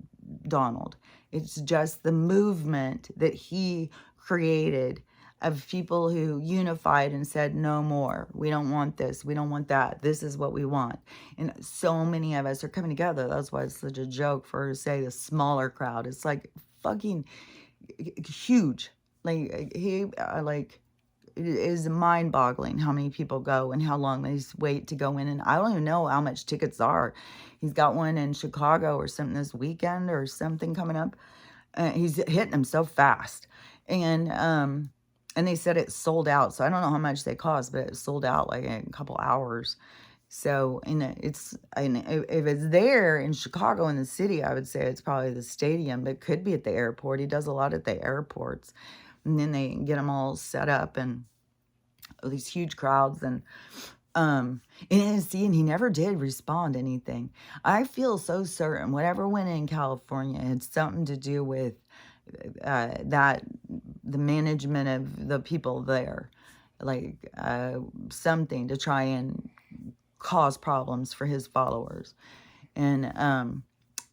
Donald. It's just the movement that he created of people who unified and said, no more. We don't want this. We don't want that. This is what we want. And so many of us are coming together. That's why it's such a joke for her to say the smaller crowd. It's like fucking huge. Like like it is mind-boggling how many people go and how long they wait to go in. And I don't even know how much tickets are. He's got one in Chicago or something this weekend or something coming up. He's hitting them so fast. And they said it's sold out. So I don't know how much they cost, but it's sold out like in a couple hours. So, and if it's there in Chicago in the city, I would say it's probably the stadium, but it could be at the airport. He does a lot at the airports, and then they get them all set up and these huge crowds. And see, and he never did respond to anything. I feel so certain whatever went in California had something to do with that the management of the people there, like something to try and cause problems for his followers. And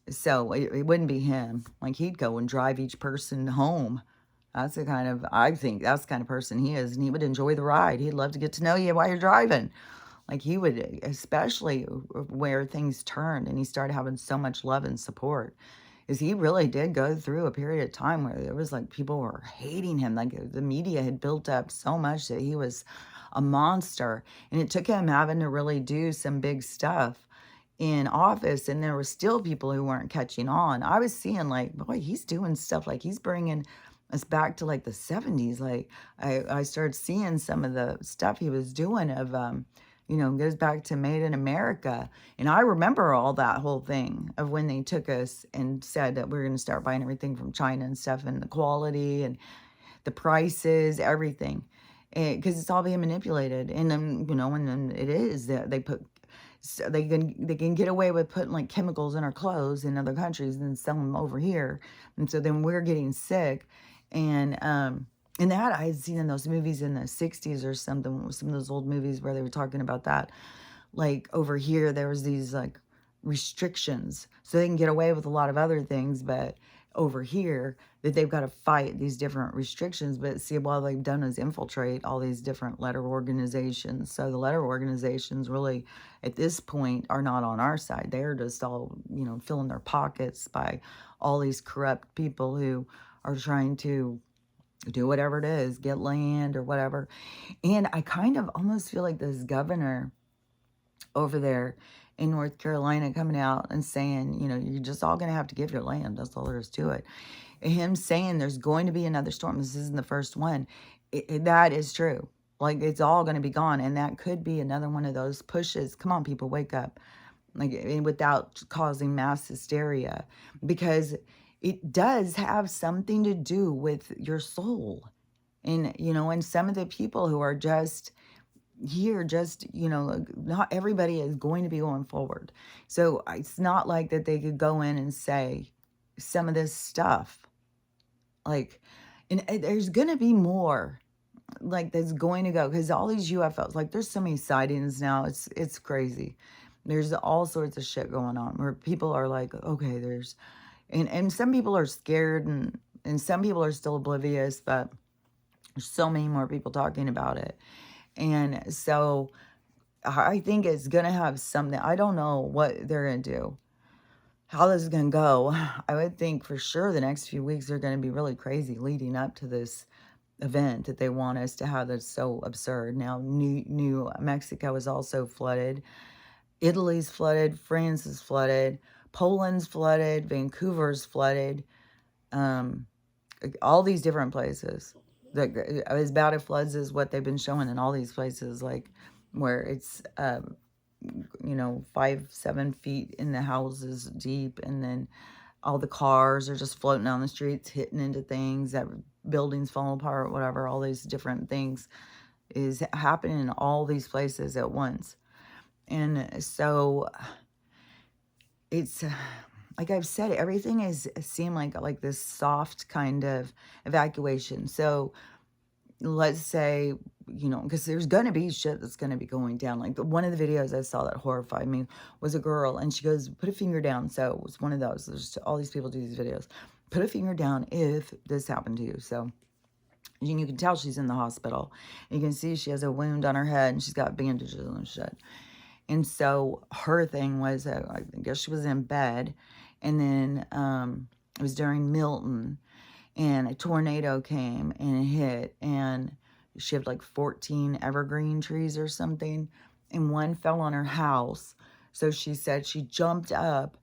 so it wouldn't be him. Like, he'd go and drive each person home. That's the kind of, I think that's the kind of person he is. And he would enjoy the ride. He'd love to get to know you while you're driving. Like, he would, especially where things turned and he started having so much love and support, is he really did go through a period of time where there was like people were hating him. Like, the media had built up so much that he was a monster. And it took him having to really do some big stuff in office, and there were still people who weren't catching on. I was seeing like, boy, he's doing stuff like he's bringing us back to like the 70s. Like, I started seeing some of the stuff he was doing of goes back to Made in America. And I remember all that whole thing of when they took us and said that we are going to start buying everything from China and stuff, and the quality and the prices, everything, because it's all being manipulated. And then and then it is that they put, so they can get away with putting like chemicals in our clothes in other countries and then sell them over here, and so then we're getting sick. And that I had seen in those movies in the 60s or something, some of those old movies where they were talking about that. Like, over here there was these like restrictions so they can get away with a lot of other things, but over here that they've got to fight these different restrictions. But see, what they've done is infiltrate all these different letter organizations. So the letter organizations really at this point are not on our side. They're just all filling their pockets by all these corrupt people who are trying to do whatever it is, get land or whatever. And I kind of almost feel like this governor over there in North Carolina coming out and saying, you're just all going to have to give your land. That's all there is to it. Him saying there's going to be another storm. This isn't the first one. That is true. Like, it's all going to be gone. And that could be another one of those pushes. Come on, people, wake up. Like, without causing mass hysteria. Because it does have something to do with your soul. And some of the people who are just here, not everybody is going to be going forward. So it's not like that they could go in and say some of this stuff. Like, and there's going to be more like that's going to go, because all these UFOs, like, there's so many sightings now. It's crazy. There's all sorts of shit going on where people are like, okay, and some people are scared, and some people are still oblivious, but there's so many more people talking about it. And so I think it's going to have something. I don't know what they're going to do, how this is going to go. I would think for sure the next few weeks are going to be really crazy leading up to this event that they want us to have that's so absurd. Now, New Mexico is also flooded. Italy's flooded. France is flooded. Poland's flooded. Vancouver's flooded. All these different places. As bad as floods as what they've been showing in all these places, like where it's you know, 5, 7 feet in the houses deep. And then all the cars are just floating down the streets, hitting into things, that buildings falling apart, whatever, all these different things is happening in all these places at once. And so it's like I've said, everything is seemed like this soft kind of evacuation. So let's say, you know, because there's gonna be shit that's gonna be going down. Like one of the videos I saw that horrified me was a girl, and she goes, "Put a finger down." So it was one of those. There's all these people do these videos. Put a finger down if this happened to you. So you can tell she's in the hospital. You can see she has a wound on her head, and she's got bandages and shit. And so her thing was, I guess she was in bed, and then it was during Milton, and a tornado came and it hit, and she had like 14 evergreen trees or something, and one fell on her house. So she said she jumped up,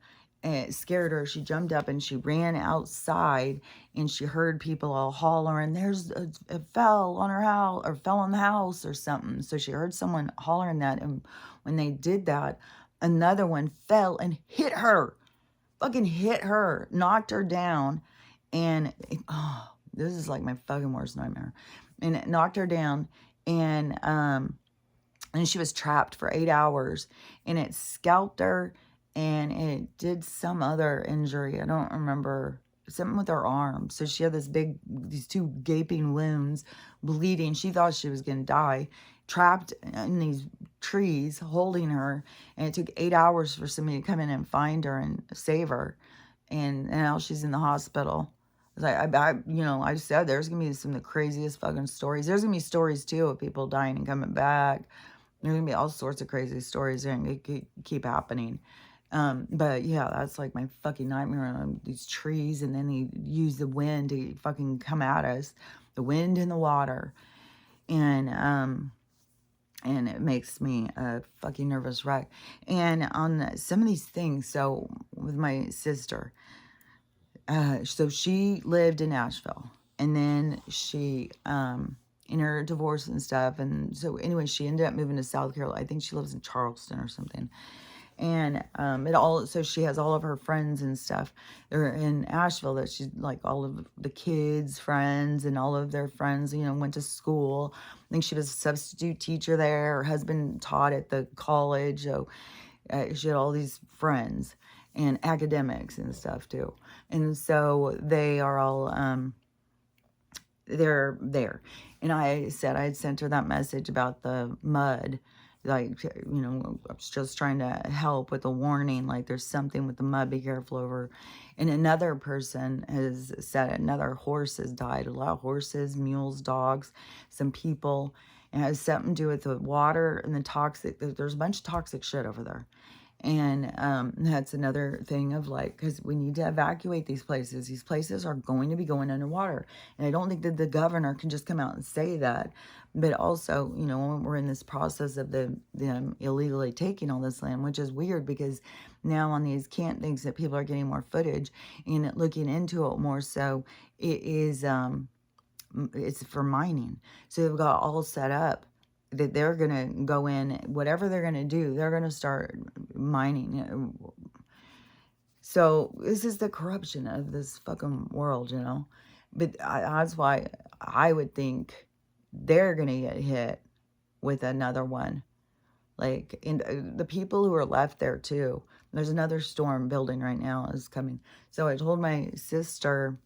and it scared her. She jumped up and she ran outside, and she heard people all hollering, "There's it fell on her house, or fell on the house or something." So she heard someone hollering that, and when they did that, another one fell and hit her, fucking hit her, knocked her down. And oh, this is like my fucking worst nightmare. And it knocked her down, and she was trapped for 8 hours, and it scalped her, and it did some other injury. I don't remember, something with her arm. So she had these two gaping wounds, bleeding. She thought she was going to die, trapped in these trees, holding her. And it took 8 hours for somebody to come in and find her and save her. And now she's in the hospital. Like you know, I said there's gonna be some of the craziest fucking stories. There's gonna be stories too of people dying and coming back. There's gonna be all sorts of crazy stories and keep happening. But yeah, that's like my fucking nightmare. These trees, and then they use the wind to fucking come at us, the wind and the water, and it makes me a fucking nervous wreck. And on some of these things, so with my sister, so she lived in Nashville, and then she, in her divorce and stuff. And so anyway, she ended up moving to South Carolina. I think she lives in Charleston or something. And, so she has all of her friends and stuff. They're in Asheville, that she's like all of the kids' friends and all of their friends, you know, went to school. I think she was a substitute teacher there. Her husband taught at the college. So she had all these friends and academics and stuff too. And so they are all, they're there. And I said I had sent her that message about the mud. Like, you know, I was just trying to help with a warning, like there's something with the mud, be careful over. And another person has said another horse has died. A lot of horses, mules, dogs, some people. And it has something to do with the water and the toxic. There's a bunch of toxic shit over there. And that's another thing of like, because we need to evacuate these places. These places are going to be going underwater. And I don't think that the governor can just come out and say that. But also, you know, when we're in this process of them illegally taking all this land, which is weird because now on these cant things that people are getting more footage and looking into it more. So it is, it's for mining. So they've got all set up that they're going to go in, whatever they're going to do, they're going to start mining. So this is the corruption of this fucking world, you know. But that's why I would think they're going to get hit with another one. Like, and the people who are left there too. There's another storm building right now is coming. So I told my sister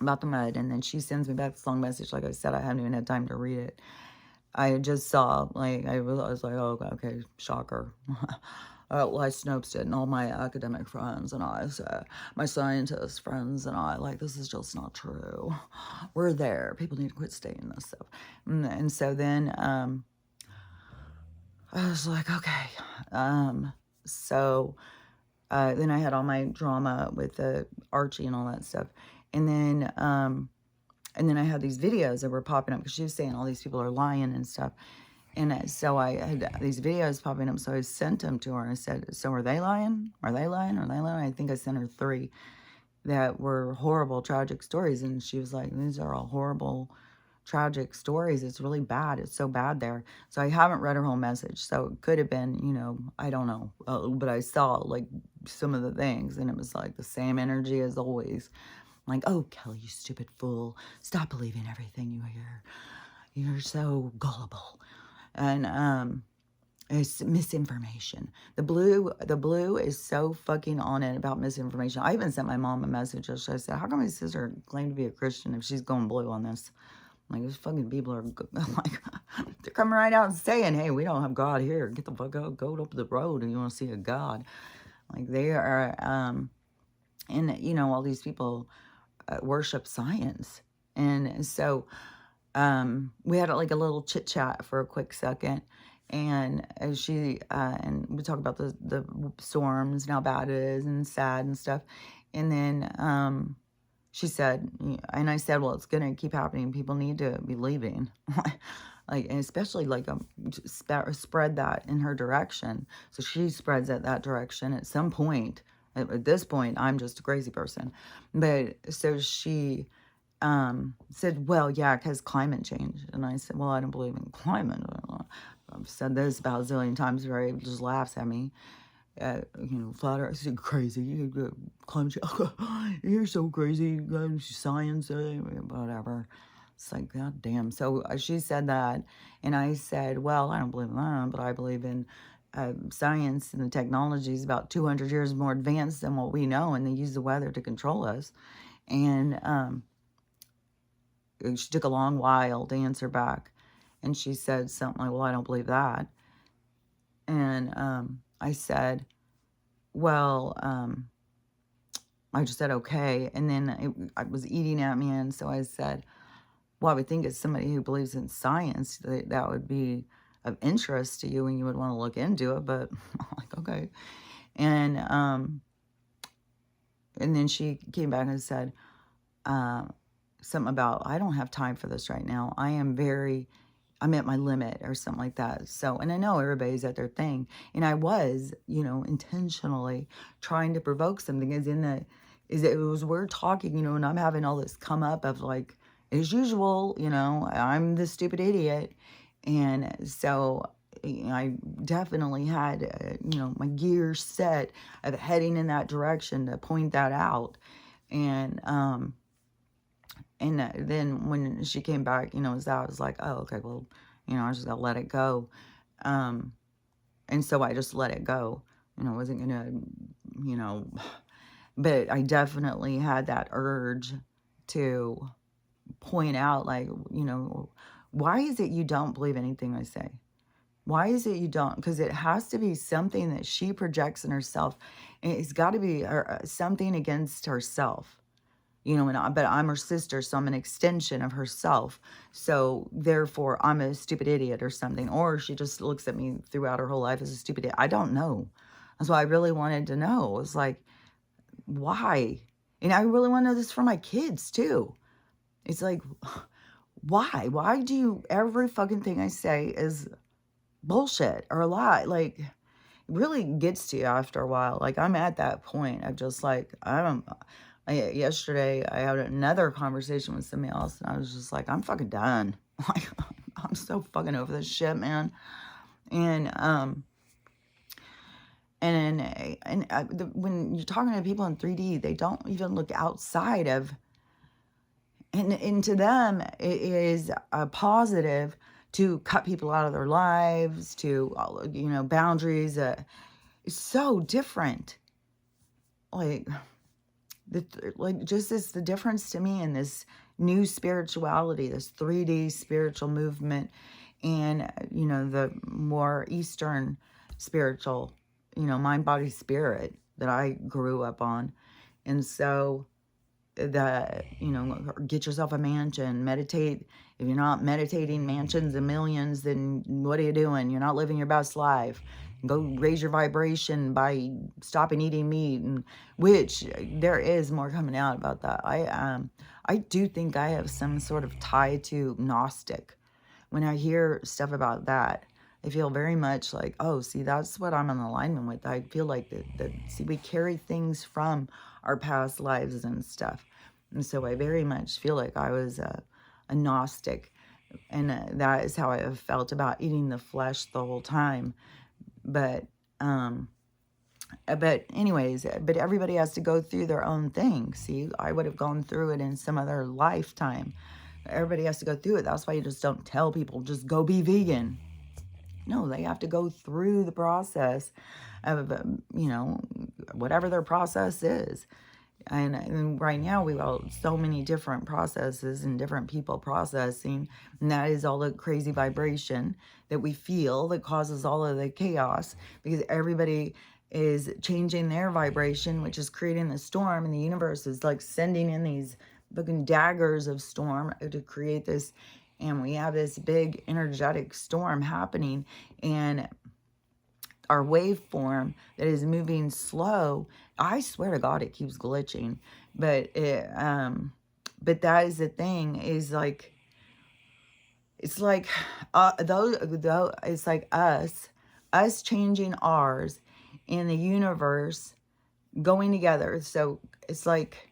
about the mud, and then she sends me back this long message. Like I said, I haven't even had time to read it. I just saw, like, I was like, oh, okay, shocker. Well, I Snopes it, and all my academic friends and I, so my scientist friends and I, like, this is just not true. We're there. People need to quit saying this stuff. And so then I was like, okay. So then I had all my drama with Archie and all that stuff. And then I had these videos that were popping up because she was saying all these people are lying and stuff. And so I had these videos popping up. So I sent them to her and I said, so are they lying? Are they lying? Are they lying? I think I sent her 3 that were horrible, tragic stories. And she was like, these are all horrible tragic stories. It's really bad. It's so bad there. So I haven't read her whole message. So it could have been, I don't know. But I saw like some of the things, and it was like the same energy as always. Like, oh, Kelly, you stupid fool. Stop believing everything you hear. You're so gullible. And it's misinformation. The blue is so fucking on it about misinformation. I even sent my mom a message yesterday. I said, how come my sister claimed to be a Christian if she's going blue on this? Like, these fucking people are like, they're coming right out and saying, hey, we don't have God here. Get the fuck out, go up the road and you want to see a God. Like, they are, and, all these people worship science. And so we had like a little chit chat for a quick second. And and we talked about the storms and how bad it is and sad and stuff. And then, she said, and I said, well, it's going to keep happening. People need to be leaving. Like, and especially like spread that in her direction. So she spreads it that direction at some point. At this point, I'm just a crazy person. But so she said, well, yeah, because climate change. And I said, well, I don't believe in climate. I've said this about a zillion times where he just laughs at me. Flat Earth is crazy. Climate change. You're so crazy. Science, whatever. It's like, God damn. So she said that. And I said, well, I don't believe in that, but I believe in science, and the technology is about 200 years more advanced than what we know. And they use the weather to control us. And she took a long while to answer back. And she said something like, well, I don't believe that. And I said, well, I just said, okay. And then I was eating at me. And so I said, well, I would think as somebody who believes in science, that would be of interest to you and you would want to look into it. But I'm like, okay. And then she came back and said something about, I don't have time for this right now. I'm at my limit or something like that. So, and I know everybody's at their thing. And I was, intentionally trying to provoke something it was we're talking, and I'm having all this come up of like, as usual, I'm the stupid idiot. And so I definitely had, my gears set of heading in that direction to point that out. And then when she came back, I was like, oh, okay, well, I just gotta let it go. And so I just let it go. I wasn't gonna, but I definitely had that urge to point out, like, why is it you don't believe anything I say? Why is it you don't? Because it has to be something that she projects in herself. And it's got to be something against herself. But I'm her sister, so I'm an extension of herself. So therefore, I'm a stupid idiot or something. Or she just looks at me throughout her whole life as a stupid idiot. I don't know. That's why I really wanted to know. It was like, why? And I really want to know this for my kids, too. It's like, why? Why do you, every fucking thing I say is bullshit or a lie? Like, it really gets to you after a while. Like, I'm at that point of just like, yesterday I had another conversation with somebody else, and I was just like, I'm fucking done. Like, I'm so fucking over this shit, man. And when you're talking to people in 3D, they don't even look outside of, and to them, it is a positive to cut people out of their lives, to, boundaries. It's so different. Like, just this, the difference to me in this new spirituality, this 3D spiritual movement, and, the more Eastern spiritual, mind, body, spirit that I grew up on. And so that, get yourself a mansion, meditate. If you're not meditating mansions and millions, then what are you doing? You're not living your best life. Go raise your vibration by stopping eating meat, and which there is more coming out about that. I do think I have some sort of tie to Gnostic. When I hear stuff about that, I feel very much like, oh, see, that's what I'm in alignment with. I feel like see, we carry things from our past lives and stuff. And so I very much feel like I was a Gnostic. And that is how I have felt about eating the flesh the whole time. But, um, but anyways, but everybody has to go through their own thing. See, I would have gone through it in some other lifetime. Everybody has to go through it. That's why you just don't tell people, just go be vegan. No, they have to go through the process of, whatever their process is. And right now we have so many different processes and different people processing. And that is all the crazy vibration that we feel that causes all of the chaos, because everybody is changing their vibration, which is creating the storm. And the universe is like sending in these fucking daggers of storm to create this. And we have this big energetic storm happening. And our waveform that is moving slow, I swear to God, it keeps glitching. But that is the thing, is like, it's like, it's like us changing ours in the universe going together. So it's like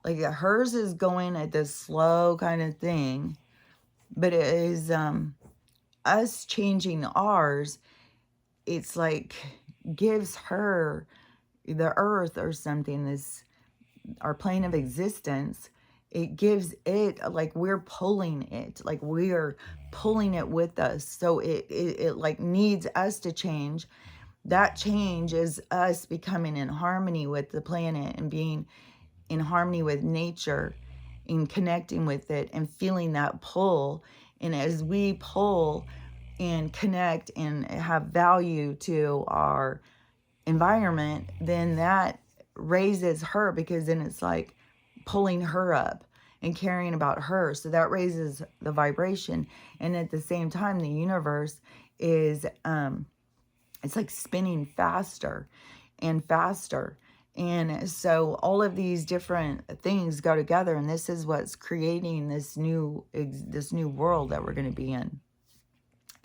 hers is going at this slow kind of thing, but it is, us changing ours, it's like gives her the earth or something, this our plane of existence, it gives it, like we're pulling it, like we're pulling it with us. So it like needs us to change. That change is us becoming in harmony with the planet and being in harmony with nature, in connecting with it and feeling that pull. And as we pull and connect and have value to our environment, then that raises her, because then it's like pulling her up and caring about her. So that raises the vibration. And at the same time, the universe is, it's like spinning faster and faster. And so all of these different things go together, and this is what's creating this new world that we're going to be in.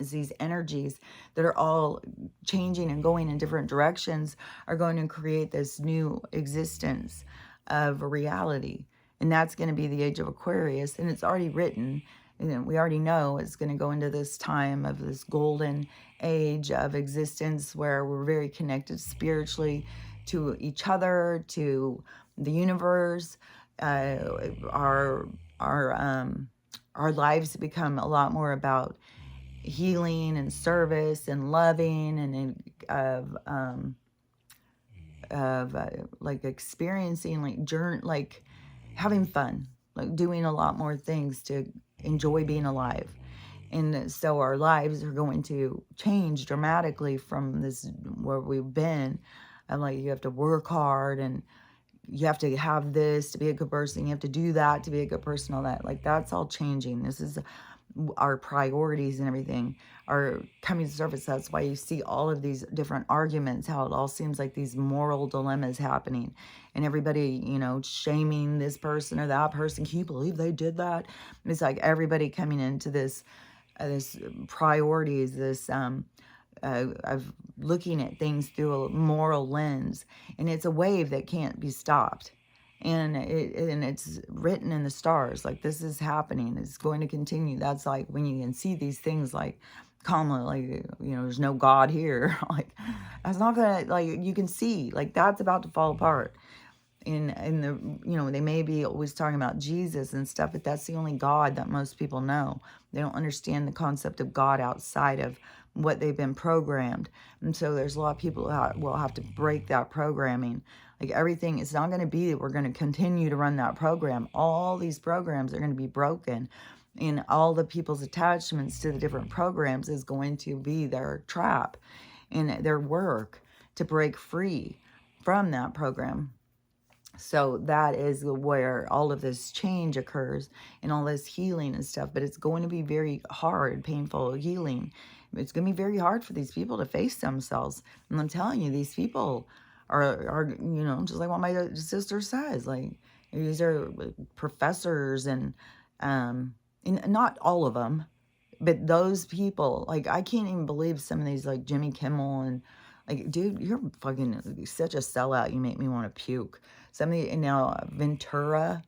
Is these energies that are all changing and going in different directions are going to create this new existence of reality. And that's going to be the age of Aquarius. And it's already written. And we already know it's going to go into this time of this golden age of existence where we're very connected spiritually to each other, to the universe. Our lives become a lot more about healing and service and loving, and like experiencing, like having fun, like doing a lot more things to enjoy being alive. And so our lives are going to change dramatically from this where we've been. And like, you have to work hard, and you have to have this to be a good person, you have to do that to be a good person, all that, like that's all changing. This is our priorities and everything are coming to surface. That's why you see all of these different arguments, how it all seems like these moral dilemmas happening, and everybody, shaming this person or that person. Can you believe they did that? And it's like everybody coming into this priorities, this of looking at things through a moral lens, and it's a wave that can't be stopped. And it's written in the stars, like this is happening, it's going to continue. That's like when you can see these things like calmly, like, there's no God here. Like, that's not gonna, like, you can see, like, that's about to fall apart. In the, they may be always talking about Jesus and stuff, but that's the only God that most people know. They don't understand the concept of God outside of what they've been programmed. And so there's a lot of people that will have to break that programming. Like, everything is not going to be that we're going to continue to run that program. All these programs are going to be broken, and all the people's attachments to the different programs is going to be their trap and their work to break free from that program. So that is where all of this change occurs and all this healing and stuff. But it's going to be very hard, painful healing. It's going to be very hard for these people to face themselves. And I'm telling you, these people are just like what my sister says. Like, these are professors and not all of them, but those people, like, I can't even believe some of these, like Jimmy Kimmel, and like, dude, you're fucking such a sellout. You make me want to puke. Somebody, Ventura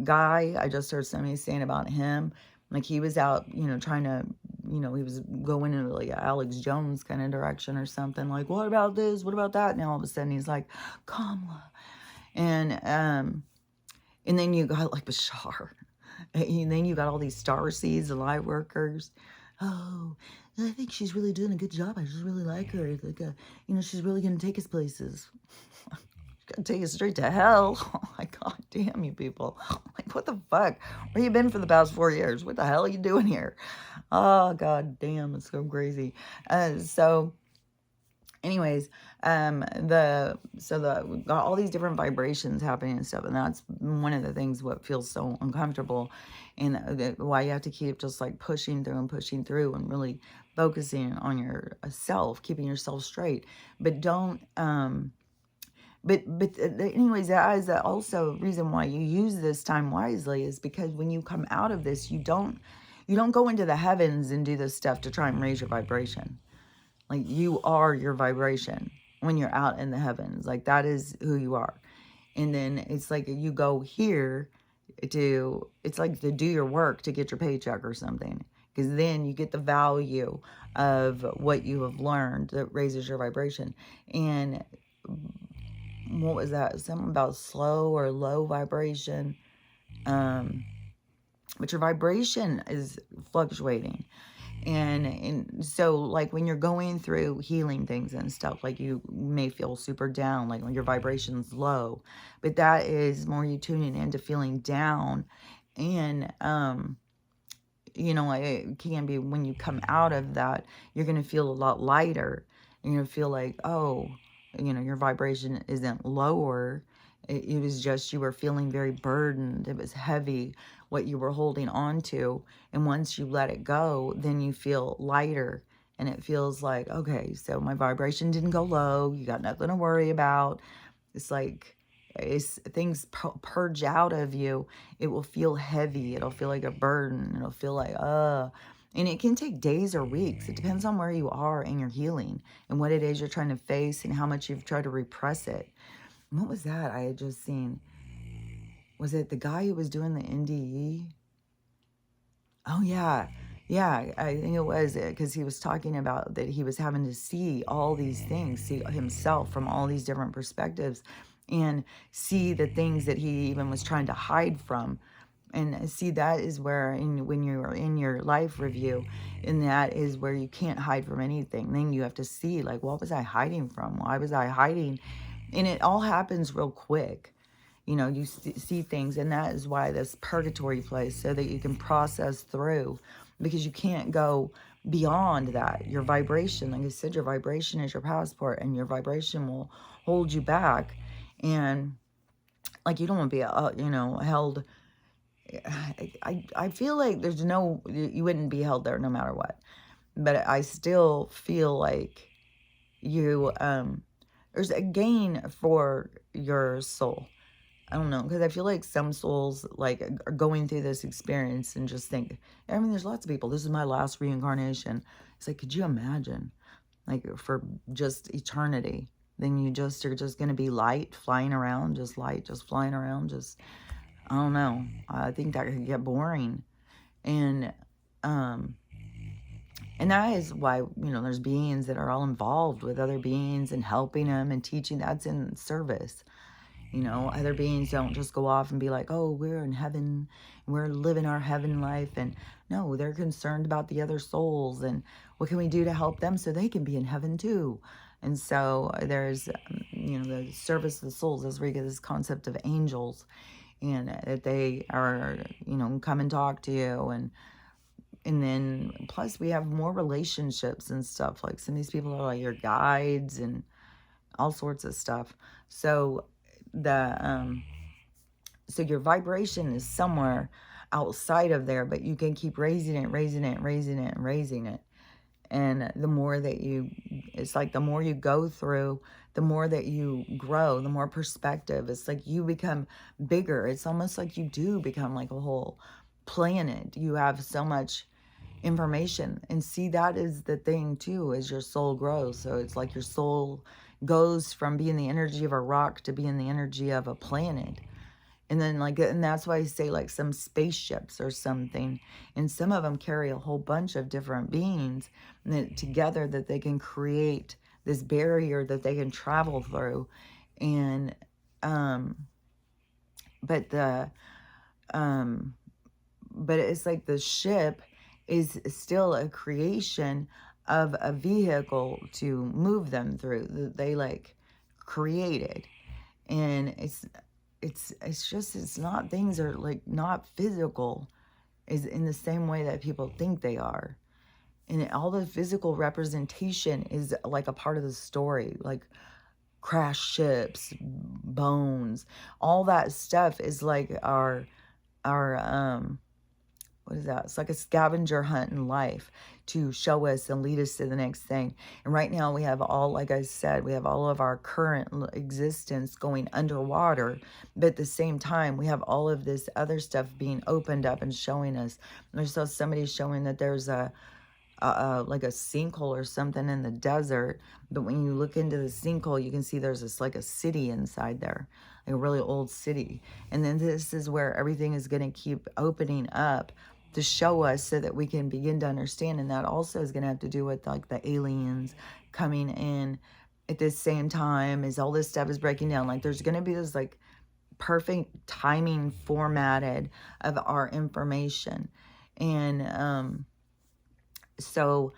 guy, I just heard somebody saying about him. Like he was out, trying to, he was going into like a Alex Jones kind of direction or something. Like, what about this? What about that? Now all of a sudden he's like, Kamala. And then you got like Bashar. And then you got all these star seeds, the light workers. Oh, I think she's really doing a good job. I just really like her. Like, she's really going to take us places. Gonna take you straight to hell. Oh my god damn you people. Like what the fuck? Where you been for the past 4 years? What the hell are you doing here? Oh god damn, it's so crazy. So anyways, we got all these different vibrations happening and stuff, and that's one of the things what feels so uncomfortable, and why you have to keep just like pushing through and really focusing on yourself, keeping yourself straight, but don't anyways, that is also a reason why you use this time wisely, is because when you come out of this, you don't go into the heavens and do this stuff to try and raise your vibration. Like you are your vibration when you're out in the heavens. Like that is who you are. And then it's like you go here it's like to do your work to get your paycheck or something. Because then you get the value of what you have learned that raises your vibration. And what was that? Something about slow or low vibration. But your vibration is fluctuating. And so like when you're going through healing things and stuff, like you may feel super down, like when your vibration's low, but that is more you tuning into feeling down. And it can be when you come out of that, you're going to feel a lot lighter. You're going to feel like, oh, your vibration isn't lower. It was just you were feeling very burdened. It was heavy, what you were holding on to. And once you let it go, then you feel lighter. And it feels like, okay, so my vibration didn't go low. You got nothing to worry about. It's like things purge out of you. It will feel heavy. It'll feel like a burden. It'll feel like, and it can take days or weeks. It depends on where you are in your healing and what it is you're trying to face and how much you've tried to repress it. What was that I had just seen? Was it the guy who was doing the NDE? Oh, yeah. Yeah, I think it was it, because he was talking about that he was having to see all these things, see himself from all these different perspectives, and see the things that he even was trying to hide from. And see, that is where when you are in your life review, and that is where you can't hide from anything. Then you have to see, like, what was I hiding from? Why was I hiding? And it all happens real quick. You see things, and that is why this purgatory place, so that you can process through, because you can't go beyond that. Your vibration, like I said, your vibration is your passport, and your vibration will hold you back. And like, you don't want to be, held. I feel like you wouldn't be held there no matter what. But I still feel like there's a gain for your soul. I don't know, because I feel like some souls like are going through this experience and just think, there's lots of people, this is my last reincarnation. It's like, could you imagine, like, for just eternity, then you're just going to be light flying around, just light, just flying around, just, I don't know. I think that could get boring. And that is why, there's beings that are all involved with other beings and helping them and teaching. That's in service. Other beings don't just go off and be like, oh, we're in heaven, we're living our heaven life. And no, they're concerned about the other souls and what can we do to help them so they can be in heaven too. And so there's, the service of the souls. That's where you get this concept of angels, and that they are, come and talk to you. And then plus we have more relationships and stuff. Like some of these people are like your guides and all sorts of stuff. So so your vibration is somewhere outside of there, but you can keep raising it, raising it, raising it, and raising it. And the more that it's like the more you go through, the more that you grow, the more perspective. It's like you become bigger. It's almost like you do become like a whole planet. You have so much information. And see, that is the thing too, as your soul grows. So it's like your soul goes from being the energy of a rock to being the energy of a planet. And then like, and that's why I say like some spaceships or something. And some of them carry a whole bunch of different beings together that they can create this barrier that they can travel through. And, but the, um, but it's like the ship is still a creation of a vehicle to move them through that they like created. And it's just, it's not, things are like not physical is in the same way that people think they are. And all the physical representation is like a part of the story, like crash ships, bones, all that stuff is like our what is that? It's like a scavenger hunt in life to show us and lead us to the next thing. And right now we have all, like I said, we have all of our current existence going underwater. But at the same time, we have all of this other stuff being opened up and showing us. There's so somebody showing that there's like a sinkhole or something in the desert. But when you look into the sinkhole, you can see there's this like a city inside there, like a really old city. And then this is where everything is going to keep opening up to show us so that we can begin to understand. And that also is going to have to do with like the aliens coming in at the same time as all this stuff is breaking down. Like there's going to be this like perfect timing formatted of our information. And so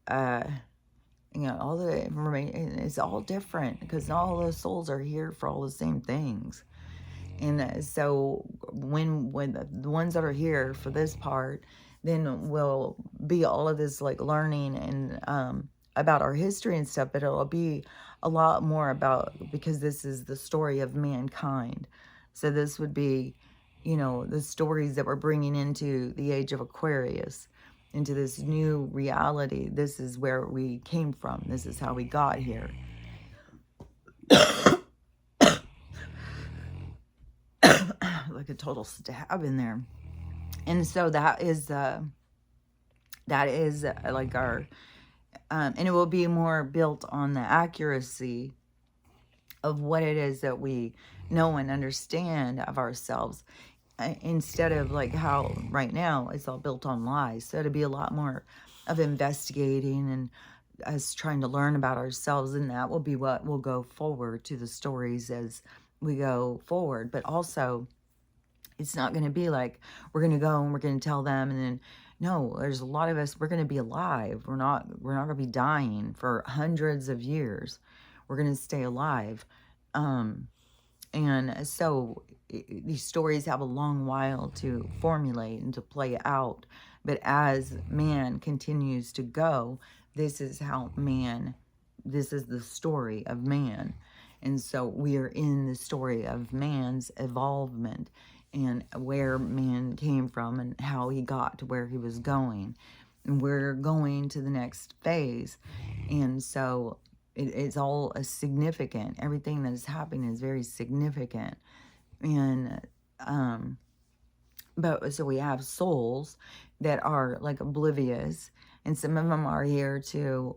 all the information is all different because not all the souls are here for all the same things. And so when the ones that are here for this part, then will be all of this like learning and about our history and stuff, but it'll be a lot more about, because this is the story of mankind. So this would be, the stories that we're bringing into the age of Aquarius, into this new reality. This is where we came from. This is how we got here. Like a total stab in there. And so that is like our and it will be more built on the accuracy of what it is that we know and understand of ourselves, instead of like how right now it's all built on lies. So it'll be a lot more of investigating and us trying to learn about ourselves, and that will be what will go forward to the stories as we go forward. But also, it's not going to be like we're going to go and we're going to tell them and then, no, there's a lot of us, we're going to be alive. We're not going to be dying for hundreds of years. We're going to stay alive. And so these stories have a long while to formulate and to play out. But as man continues to go, this is the story of man. And so we are in the story of man's evolvement and where man came from and how he got to where he was going. And we're going to the next phase. And so it's all significant. Everything that is happening is very significant. And but so we have souls that are like oblivious, and some of them are here to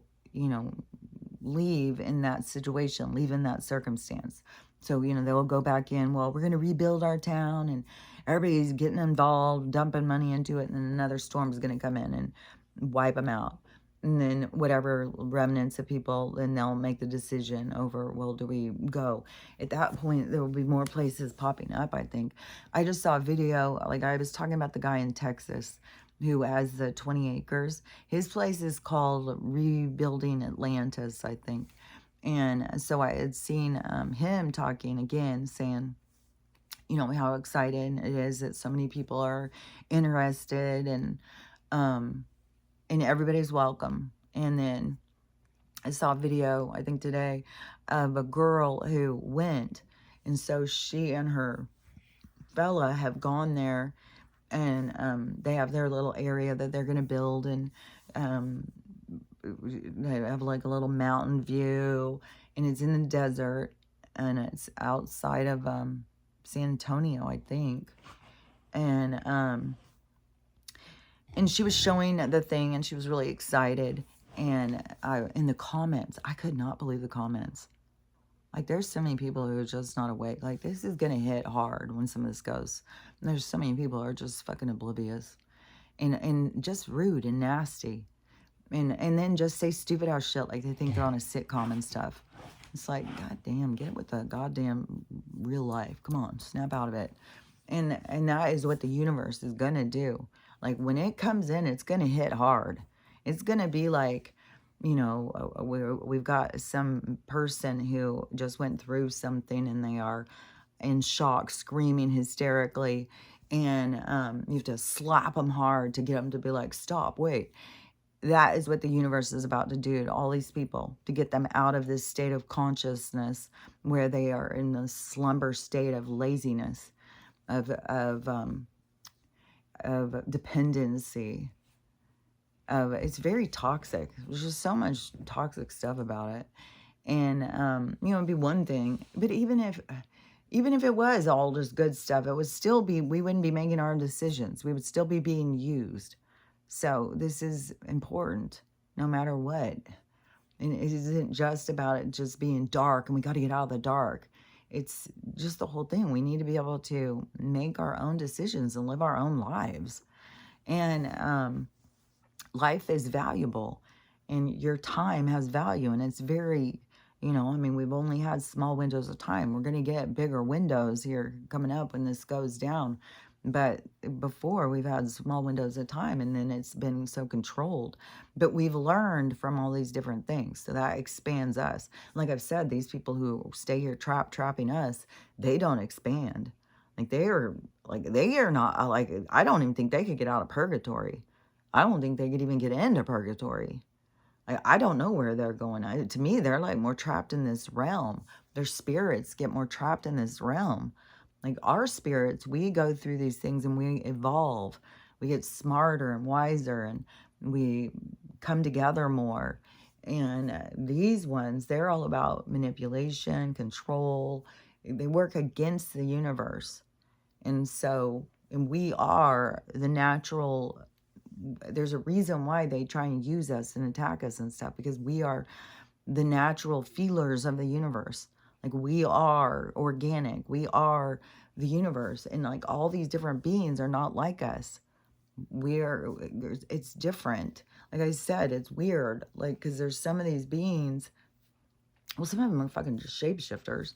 leave in that situation, leave in that circumstance. So they'll go back in, well, we're going to rebuild our town, and everybody's getting involved, dumping money into it, and then another storm is going to come in and wipe them out. And then whatever remnants of people, then they'll make the decision over, well, do we go? At that point, there will be more places popping up, I think. I just saw a video, like I was talking about the guy in Texas who has the 20 acres. His place is called Rebuilding Atlantis, I think. And so I had seen him talking again, saying, how exciting it is that so many people are interested, and everybody's welcome. And then I saw a video, I think today, of a girl who went. And so she and her fella have gone there, and they have their little area that they're going to build. And they have like a little mountain view, and it's in the desert, and it's outside of San Antonio, I think. And she was showing the thing, and she was really excited. And in the comments, I could not believe the comments. Like, there's so many people who are just not awake. Like, this is gonna hit hard when some of this goes. And there's so many people who are just fucking oblivious and just rude and nasty. And then just say stupid ass shit like they think they're on a sitcom and stuff. It's like, God damn, get with the goddamn real life. Come on, snap out of it. And that is what the universe is gonna do. Like when it comes in, it's gonna hit hard. It's gonna be like, we've got some person who just went through something and they are in shock, screaming hysterically, and you have to slap them hard to get them to be like, stop, wait. That is what the universe is about to do to all these people, to get them out of this state of consciousness where they are in the slumber state of laziness, of dependency. It's very toxic. There's just so much toxic stuff about it. And it'd be one thing, but even if it was all just good stuff, it would still be, we wouldn't be making our own decisions. We would still be being used. So this is important no matter what. And it isn't just about it just being dark and we got to get out of the dark. It's just the whole thing. We need to be able to make our own decisions and live our own lives. And life is valuable and your time has value, and it's very, we've only had small windows of time. We're going to get bigger windows here coming up when this goes down. But before, we've had small windows of time, and then it's been so controlled. But we've learned from all these different things, so that expands us. Like I've said, these people who stay here trapping us, they don't expand. They are not, like, I don't even think they could get out of purgatory. I don't think they could even get into purgatory. I don't know where they're going. To me, they're like more trapped in this realm. Their spirits get more trapped in this realm. Like our spirits, we go through these things and we evolve. We get smarter and wiser, and we come together more. And these ones, they're all about manipulation, control. They work against the universe. And we are the natural. There's a reason why they try and use us and attack us and stuff, because we are the natural feelers of the universe. Like we are organic. We are the universe. And like all these different beings are not like us. It's different. Like I said, it's weird. Like, because there's some of these beings, well, some of them are fucking just shapeshifters.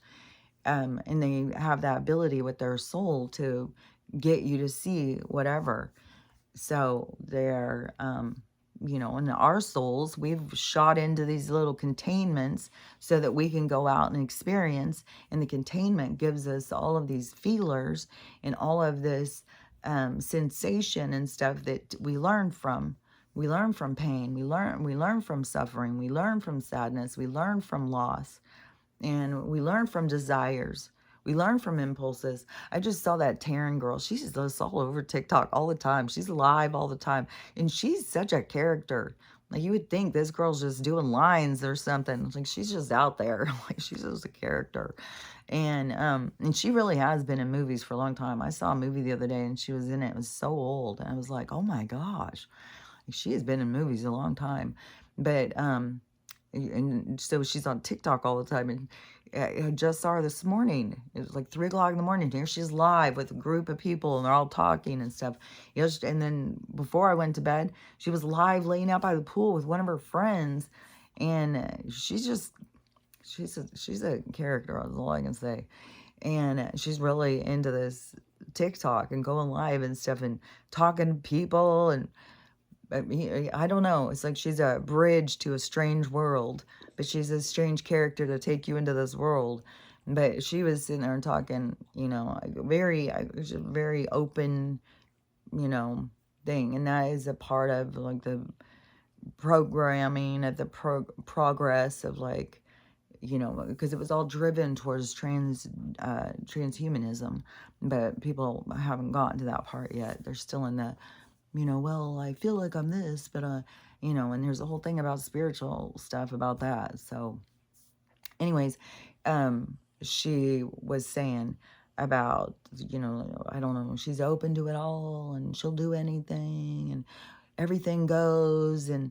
And they have that ability with their soul to get you to see whatever. So they're, in our souls, we've shot into these little containments so that we can go out and experience. And the containment gives us all of these feelers and all of this sensation and stuff that we learn from. We learn from pain. We learn from suffering. We learn from sadness. We learn from loss. And we learn from desires. We learn from impulses. I just saw that Taryn girl. She's just all over TikTok all the time. She's live all the time. And she's such a character. Like you would think this girl's just doing lines or something. It's like she's just out there. Like she's just a character. And she really has been in movies for a long time. I saw a movie the other day and she was in it. It was so old. And I was like, oh my gosh. She has been in movies a long time. But and so she's on TikTok all the time, and I just saw her this morning. It was like 3 o'clock in the morning. Here she's live with a group of people, and they're all talking and stuff. And then before I went to bed, she was live laying out by the pool with one of her friends, and she's a character. That's all I can say. And she's really into this TikTok and going live and stuff and talking to people, and I don't know. It's like she's a bridge to a strange world, but she's a strange character to take you into this world. But she was sitting there and talking, it was a very open, thing. And that is a part of like the programming of the progress of like, because it was all driven towards transhumanism, but people haven't gotten to that part yet. They're still in the, well, I feel like I'm this, but, and there's a whole thing about spiritual stuff about that. So anyways, she was saying about, I don't know, she's open to it all and she'll do anything and everything goes. And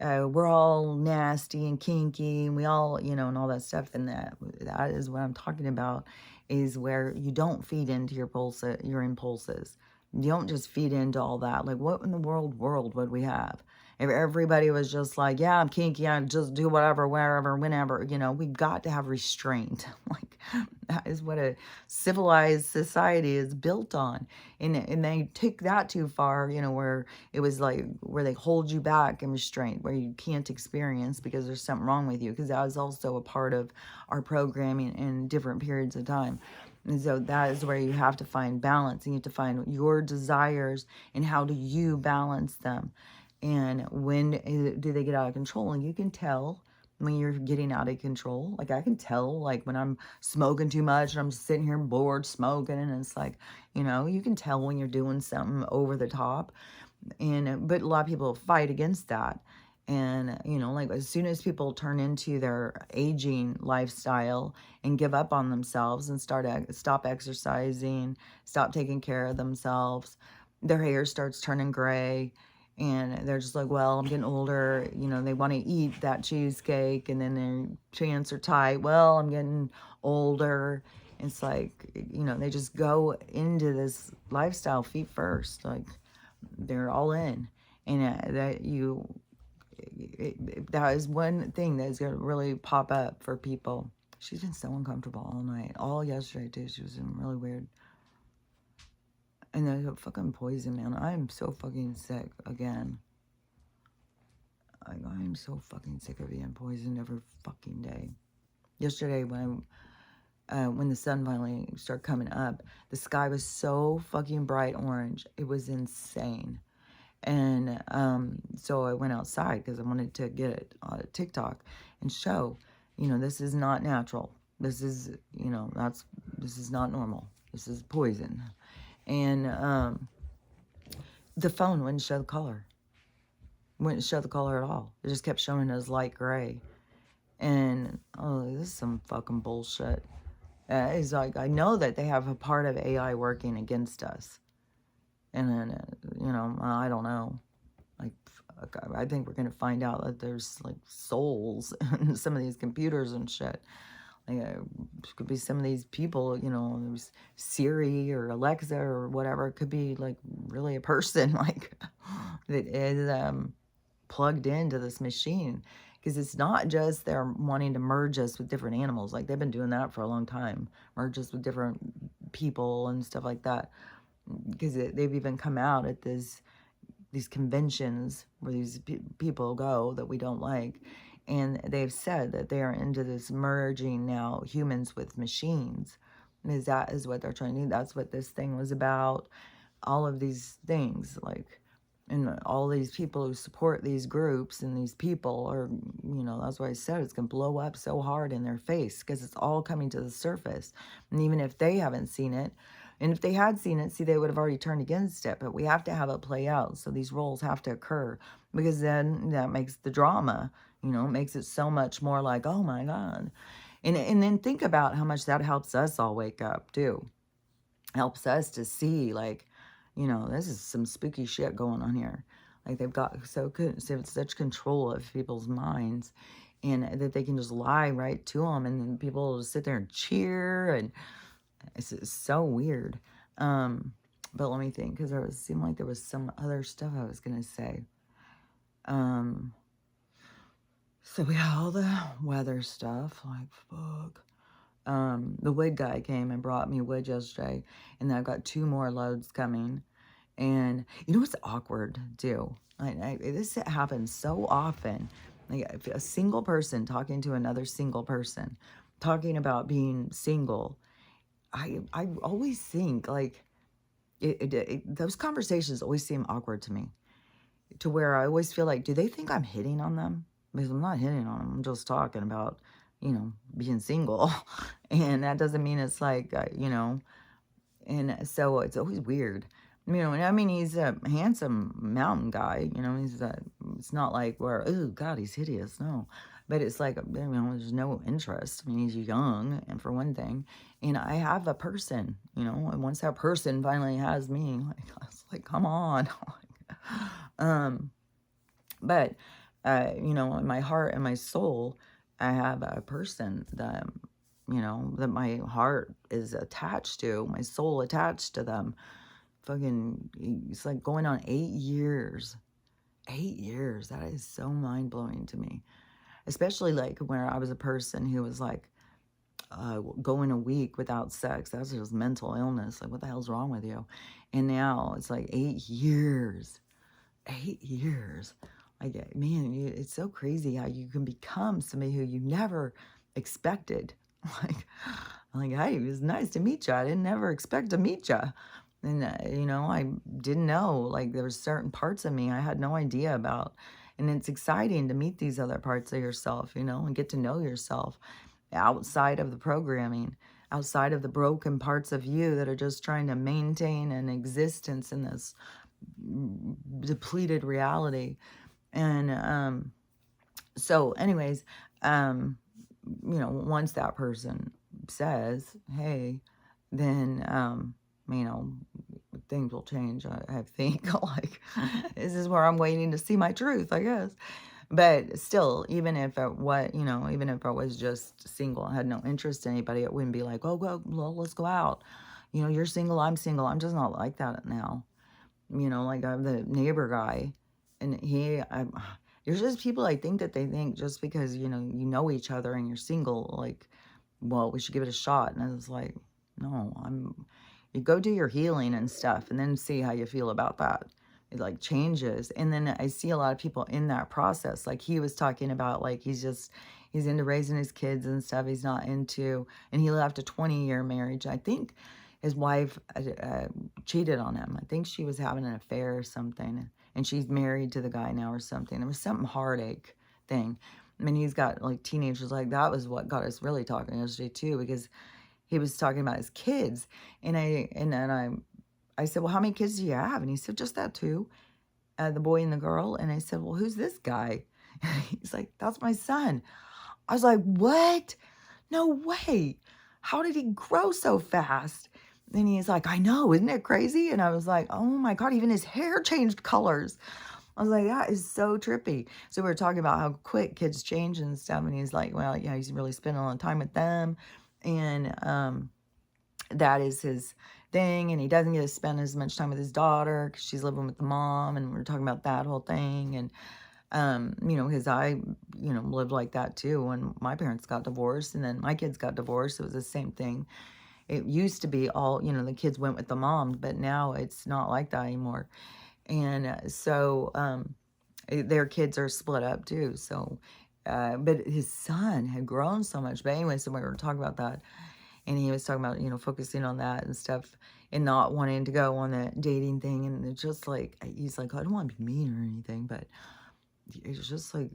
we're all nasty and kinky, and we all, and all that stuff. And that is what I'm talking about, is where you don't feed into your impulses. You don't just feed into all that. Like, what in the world would we have if everybody was just like, yeah, I'm kinky, I just do whatever, wherever, whenever? We've got to have restraint. Like, that is what a civilized society is built on. And they take that too far, where it was like where they hold you back in restraint, where you can't experience because there's something wrong with you, because that was also a part of our programming in different periods of time. And so that is where you have to find balance, and you have to find your desires and how do you balance them. And when do they get out of control? And you can tell when you're getting out of control. Like, I can tell, like, when I'm smoking too much and I'm sitting here bored smoking, and it's like, you can tell when you're doing something over the top. But a lot of people fight against that. And, like, as soon as people turn into their aging lifestyle and give up on themselves and stop exercising, stop taking care of themselves, their hair starts turning gray, and they're just like, well, I'm getting older. They want to eat that cheesecake, and then their pants are tight. Well, I'm getting older. It's like, they just go into this lifestyle feet first. Like, they're all in. And that is one thing that's going to really pop up for people. She's been so uncomfortable all night, all yesterday too. She was really weird. And the fucking poison, man. I am so fucking sick again. I am so fucking sick of being poisoned every fucking day. Yesterday, when the sun finally started coming up, the sky was so fucking bright orange. It was insane. And so I went outside because I wanted to get it on TikTok and show, this is not natural. This is, this is not normal. This is poison. And the phone wouldn't show the color. Wouldn't show the color at all. It just kept showing as light gray. And, this is some fucking bullshit. It's like, I know that they have a part of AI working against us. And then, I don't know. Like, I think we're going to find out that there's, like, souls in some of these computers and shit. Like, it could be some of these people, there's Siri or Alexa or whatever. It could be, like, really a person, like, that is plugged into this machine. Because it's not just they're wanting to merge us with different animals. Like, they've been doing that for a long time. Merge us with different people and stuff like that. Because they've even come out at these conventions where these people go that we don't like, and they've said that they are into this merging now humans with machines, because that is what they're trying to do. That's what this thing was about. All of these things, like, and all these people who support these groups and these people are, that's why I said it's going to blow up so hard in their face, because it's all coming to the surface. And even if they haven't seen it, and if they had seen it, see, they would have already turned against it. But we have to have it play out. So these roles have to occur, because then that makes the drama, makes it so much more like, oh my God. And then think about how much that helps us all wake up too. Helps us to see, like, this is some spooky shit going on here. Like, they've got such control of people's minds, and that they can just lie right to them, and then people will just sit there and cheer, and it's so weird. But let me think, because it seemed like there was some other stuff I was gonna say. So we had all the weather stuff, like, fuck. The wood guy came and brought me wood yesterday, and then I've got 2 more loads coming. And you know what's awkward too? This happens so often. Like, if a single person talking to another single person, talking about being single, I always think, like, those conversations always seem awkward to me, to where I always feel like, do they think I'm hitting on them? Because I'm not hitting on them. I'm just talking about, being single. And that doesn't mean it's like, and so it's always weird. And I mean, he's a handsome mountain guy, it's not like where, oh God, he's hideous. No, but it's like, there's no interest. I mean, he's young, and for one thing, and I have a person, and once that person finally has me, like, I was like, come on. But You know, in my heart and my soul, I have a person that, you know, that my heart is attached to, my soul attached to them. Fucking, it's like going on 8 years. 8 years. That is so mind blowing to me. Especially like when I was a person who was like going a week without sex. That's just mental illness. Like, what the hell's wrong with you? And now it's like 8 years. 8 years. Like, man, it's so crazy how you can become somebody who you never expected. Like, hey, it was nice to meet you. I didn't ever expect to meet you. And, you know, I didn't know, like, there were certain parts of me I had no idea about. And it's exciting to meet these other parts of yourself, you know, and get to know yourself outside of the programming, outside of the broken parts of you that are just trying to maintain an existence in this depleted reality. And so anyways, you know, once that person says, hey, then you know, things will change. I think like this is where I'm waiting to see my truth, I guess. But still, even if it what you know, even if I was just single and had no interest in anybody, it wouldn't be like, oh well, let's go out. You know, you're single, I'm single. I'm just not like that now. You know, like I'm the neighbor guy, and there's just people I think that they think just because you know each other and you're single, like, well, we should give it a shot. And I was like, no, you go do your healing and stuff, and then see how you feel about that. It like changes, and then I see a lot of people in that process. Like he was talking about, like he's into raising his kids and stuff. He's not into, and he left a 20-year marriage. I think his wife cheated on him. I think she was having an affair or something, and she's married to the guy now or something. It was some heartache thing. I mean, he's got like teenagers. Like that was what got us really talking yesterday too, because he was talking about his kids, and I said, well, how many kids do you have? And he said, just that two, the boy and the girl. And I said, well, who's this guy? He's like, that's my son. I was like, what? No way. How did he grow so fast? And he's like, I know, isn't it crazy? And I was like, oh my God, even his hair changed colors. I was like, that is so trippy. So we were talking about how quick kids change and stuff. And he's like, well, yeah, he's really spending a lot of time with them. And that is his thing. And he doesn't get to spend as much time with his daughter because she's living with the mom. And we are talking about that whole thing. And you know, because I, you know, lived like that too when my parents got divorced and then my kids got divorced. It was the same thing. It used to be all, you know, the kids went with the moms, but now it's not like that anymore. And their kids are split up too. So, but his son had grown so much. But anyway, so we were talking about that, and he was talking about, you know, focusing on that and stuff and not wanting to go on that dating thing. And it's just like, he's like, I don't want to be mean or anything, but it's just like,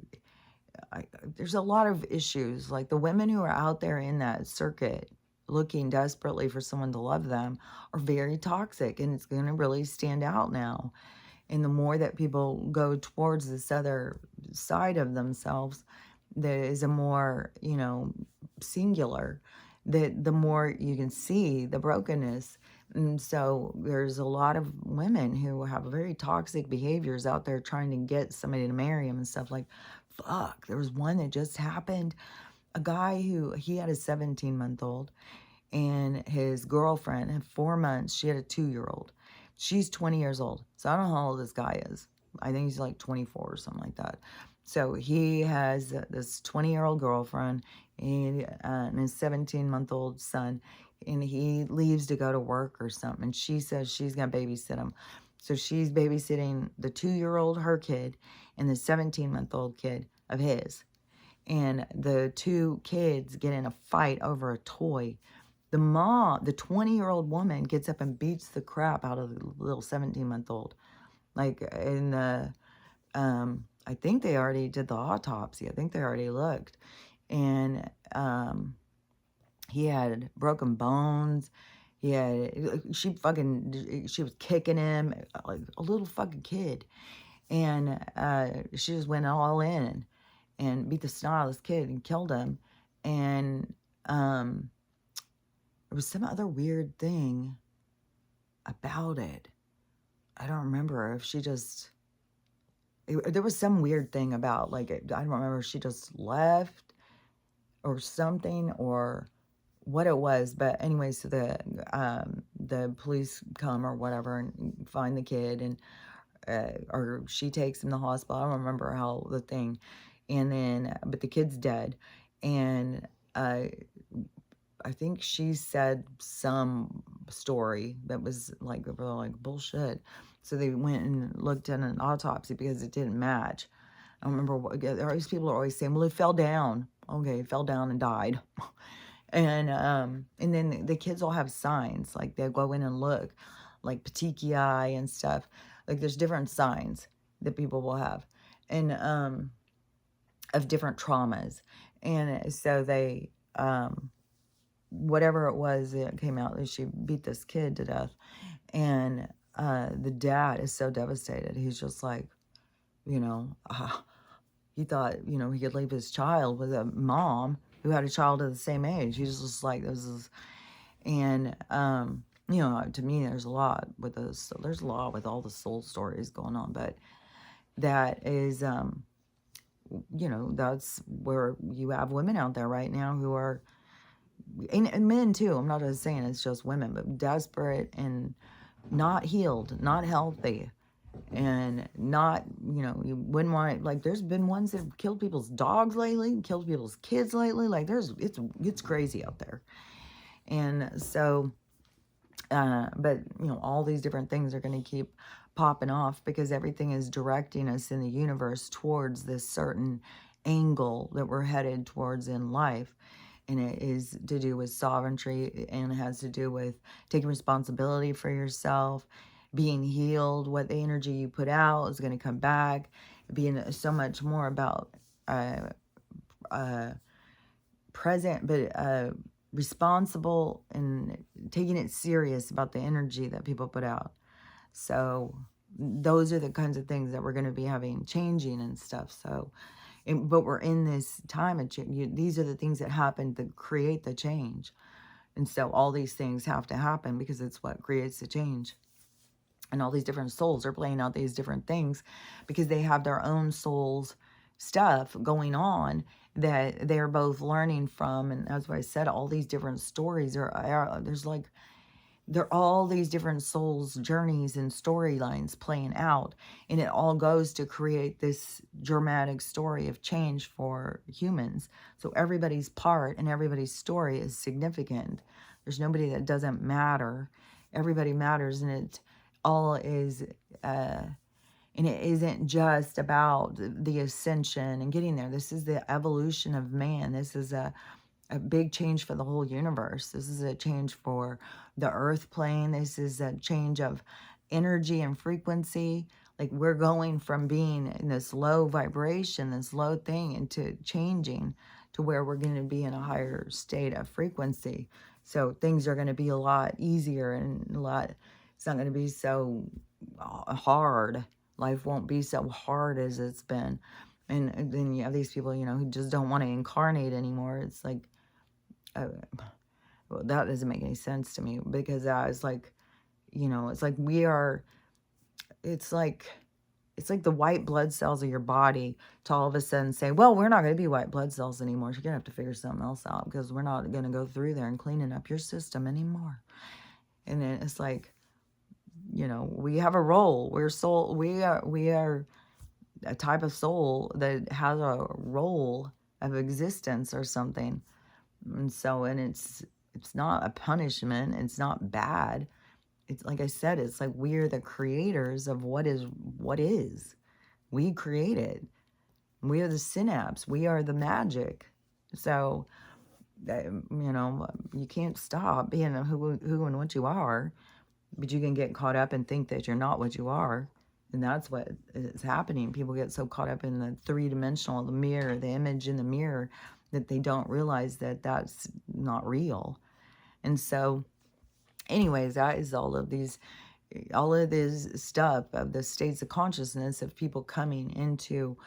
there's a lot of issues. Like the women who are out there in that circuit looking desperately for someone to love them are very toxic, and it's going to really stand out now. And the more that people go towards this other side of themselves, that is a more, you know, singular, that the more you can see the brokenness. And so there's a lot of women who have very toxic behaviors out there trying to get somebody to marry them and stuff. Like, fuck, there was one that just happened. A guy who, he had a 17-month-old, and his girlfriend had 4 months. She had a 2-year-old. She's 20 years old. So I don't know how old this guy is. I think he's like 24 or something like that. So he has this 20-year-old girlfriend and his 17-month-old son, and he leaves to go to work or something. And she says she's going to babysit him. So she's babysitting the 2-year-old, her kid, and the 17-month-old kid of his. And the two kids get in a fight over a toy. The mom, the 20-year-old woman, gets up and beats the crap out of the little 17-month-old. Like in the, I think they already did the autopsy. I think they already looked. And he had broken bones. She was kicking him like a little fucking kid. And she just went all in and beat the snot out of this kid and killed him. And there was some other weird thing about it. I don't remember if she just there was some weird thing about, like, I don't remember if she just left or something or what it was, but anyway, so the police come or whatever and find the kid, and or she takes him to the hospital. I don't remember how the thing, and then but the kid's dead, and uh, I think she said some story that was like they were like bullshit. So they went and looked at an autopsy because it didn't match. I don't remember what. There always people are always saying, "Well, he fell down." Okay, he fell down and died. And then the kids all have signs, like, they'll go in and look, like petechiae and stuff. Like, there's different signs that people will have, and, of different traumas. And so they, whatever it was, it came out that she beat this kid to death, and, the dad is so devastated. He's just like, you know, he thought, he could leave his child with a mom who had a child of the same age. He's just like, this is, and, to me, there's a lot with this. So there's a lot with all the soul stories going on, but that is, that's where you have women out there right now who are, and men too. I'm not just saying it's just women, but desperate and not healed, not healthy, and not, you wouldn't want it. Like, there's been ones that have killed people's dogs lately, killed people's kids lately. Like, it's crazy out there. And so, but all these different things are going to keep popping off because everything is directing us in the universe towards this certain angle that we're headed towards in life. And it is to do with sovereignty, and it has to do with taking responsibility for yourself, being healed. What the energy you put out is going to come back, being so much more about present, but responsible and taking it serious about the energy that people put out. So those are the kinds of things that we're going to be having changing and stuff. So, but we're in this time of change. These are the things that happen that create the change. And so all these things have to happen because it's what creates the change. And all these different souls are playing out these different things because they have their own souls stuff going on that they're both learning from. And as I said, all these different stories there's like, they're all these different souls journeys and storylines playing out, and it all goes to create this dramatic story of change for humans. So everybody's part and everybody's story is significant. There's nobody that doesn't matter. Everybody matters, and it all is and it isn't just about the ascension and getting there. This is the evolution of man. This is a big change for the whole universe. This is a change for the earth plane. This is a change of energy and frequency. Like, we're going from being in this low vibration, this low thing, into changing to where we're going to be in a higher state of frequency. So things are going to be a lot easier and it's not going to be so hard. Life won't be so hard as it's been. And then you have these people, who just don't want to incarnate anymore. It's like, well, that doesn't make any sense to me, because I was like, it's like it's like the white blood cells of your body to all of a sudden say, well, we're not going to be white blood cells anymore. You're going to have to figure something else out because we're not going to go through there and cleaning up your system anymore. And then it's like, we have a role. We are a type of soul that has a role of existence or something. And so, and it's not a punishment. It's not bad. It's like I said, it's like we're the creators of what is. We create it. We are the synapse. We are the magic. So, you can't stop being who and what you are, but you can get caught up and think that you're not what you are. And that's what is happening. People get so caught up in the three-dimensional, the mirror, the image in the mirror, that they don't realize that that's not real. And so, anyways, that is all of this stuff of the states of consciousness of people coming into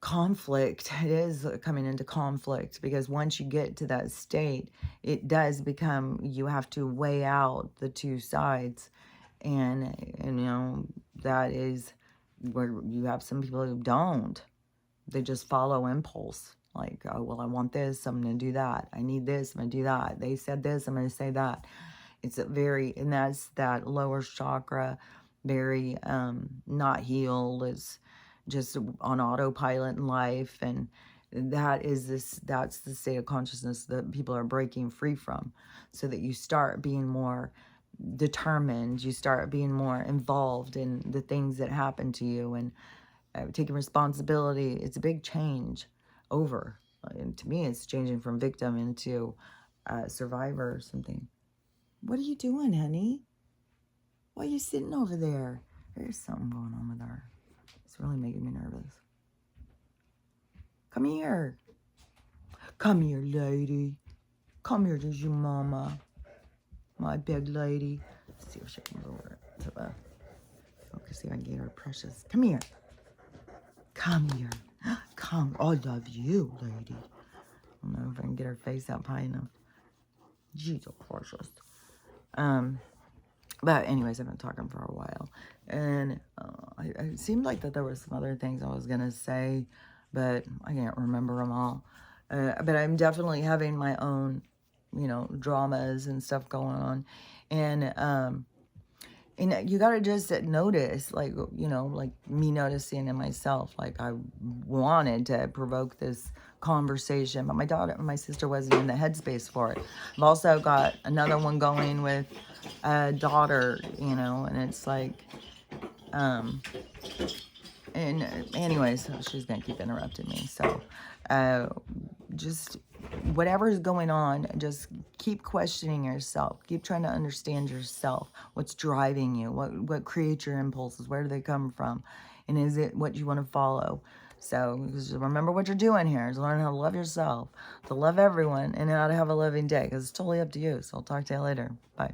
conflict. It is coming into conflict because once you get to that state, it does become, you have to weigh out the two sides. And you know, that is where you have some people who don't. They just follow impulse. Like, oh, well, I want this, I'm going to do that. I need this, I'm going to do that. They said this, I'm going to say that. It's a very, and that's that lower chakra, very not healed. It's just on autopilot in life. And that's the state of consciousness that people are breaking free from, so that you start being more determined, you start being more involved in the things that happen to you, and taking responsibility. It's a big change over. And to me, it's changing from victim into survivor or something. What are you doing, honey? Why are you sitting over there? There's something going on with her. It's really making me nervous. Come here. Come here, lady. Come here, there's your mama. My big lady. Let's see if she can go over to the... Okay, see if I can get her precious. Come here. Come here. Come. I love you, lady. I don't know if I can get her face up high enough. Jesus precious. But anyways, I've been talking for a while. And it seemed like that there were some other things I was going to say, but I can't remember them all. But I'm definitely having my own, you know, dramas and stuff going on. And you got to just notice, like, you know, like me noticing in myself, like I wanted to provoke this conversation, but my sister wasn't in the headspace for it. I've also got another one going with a daughter, you know, and it's like, and anyways, so she's going to keep interrupting me. So, just whatever's going on, just keep questioning yourself. Keep trying to understand yourself. What's driving you? What creates your impulses? Where do they come from? And is it what you want to follow? So just remember what you're doing here is learn how to love yourself, to love everyone, and how to have a loving day, because it's totally up to you. So I'll talk to you later. Bye.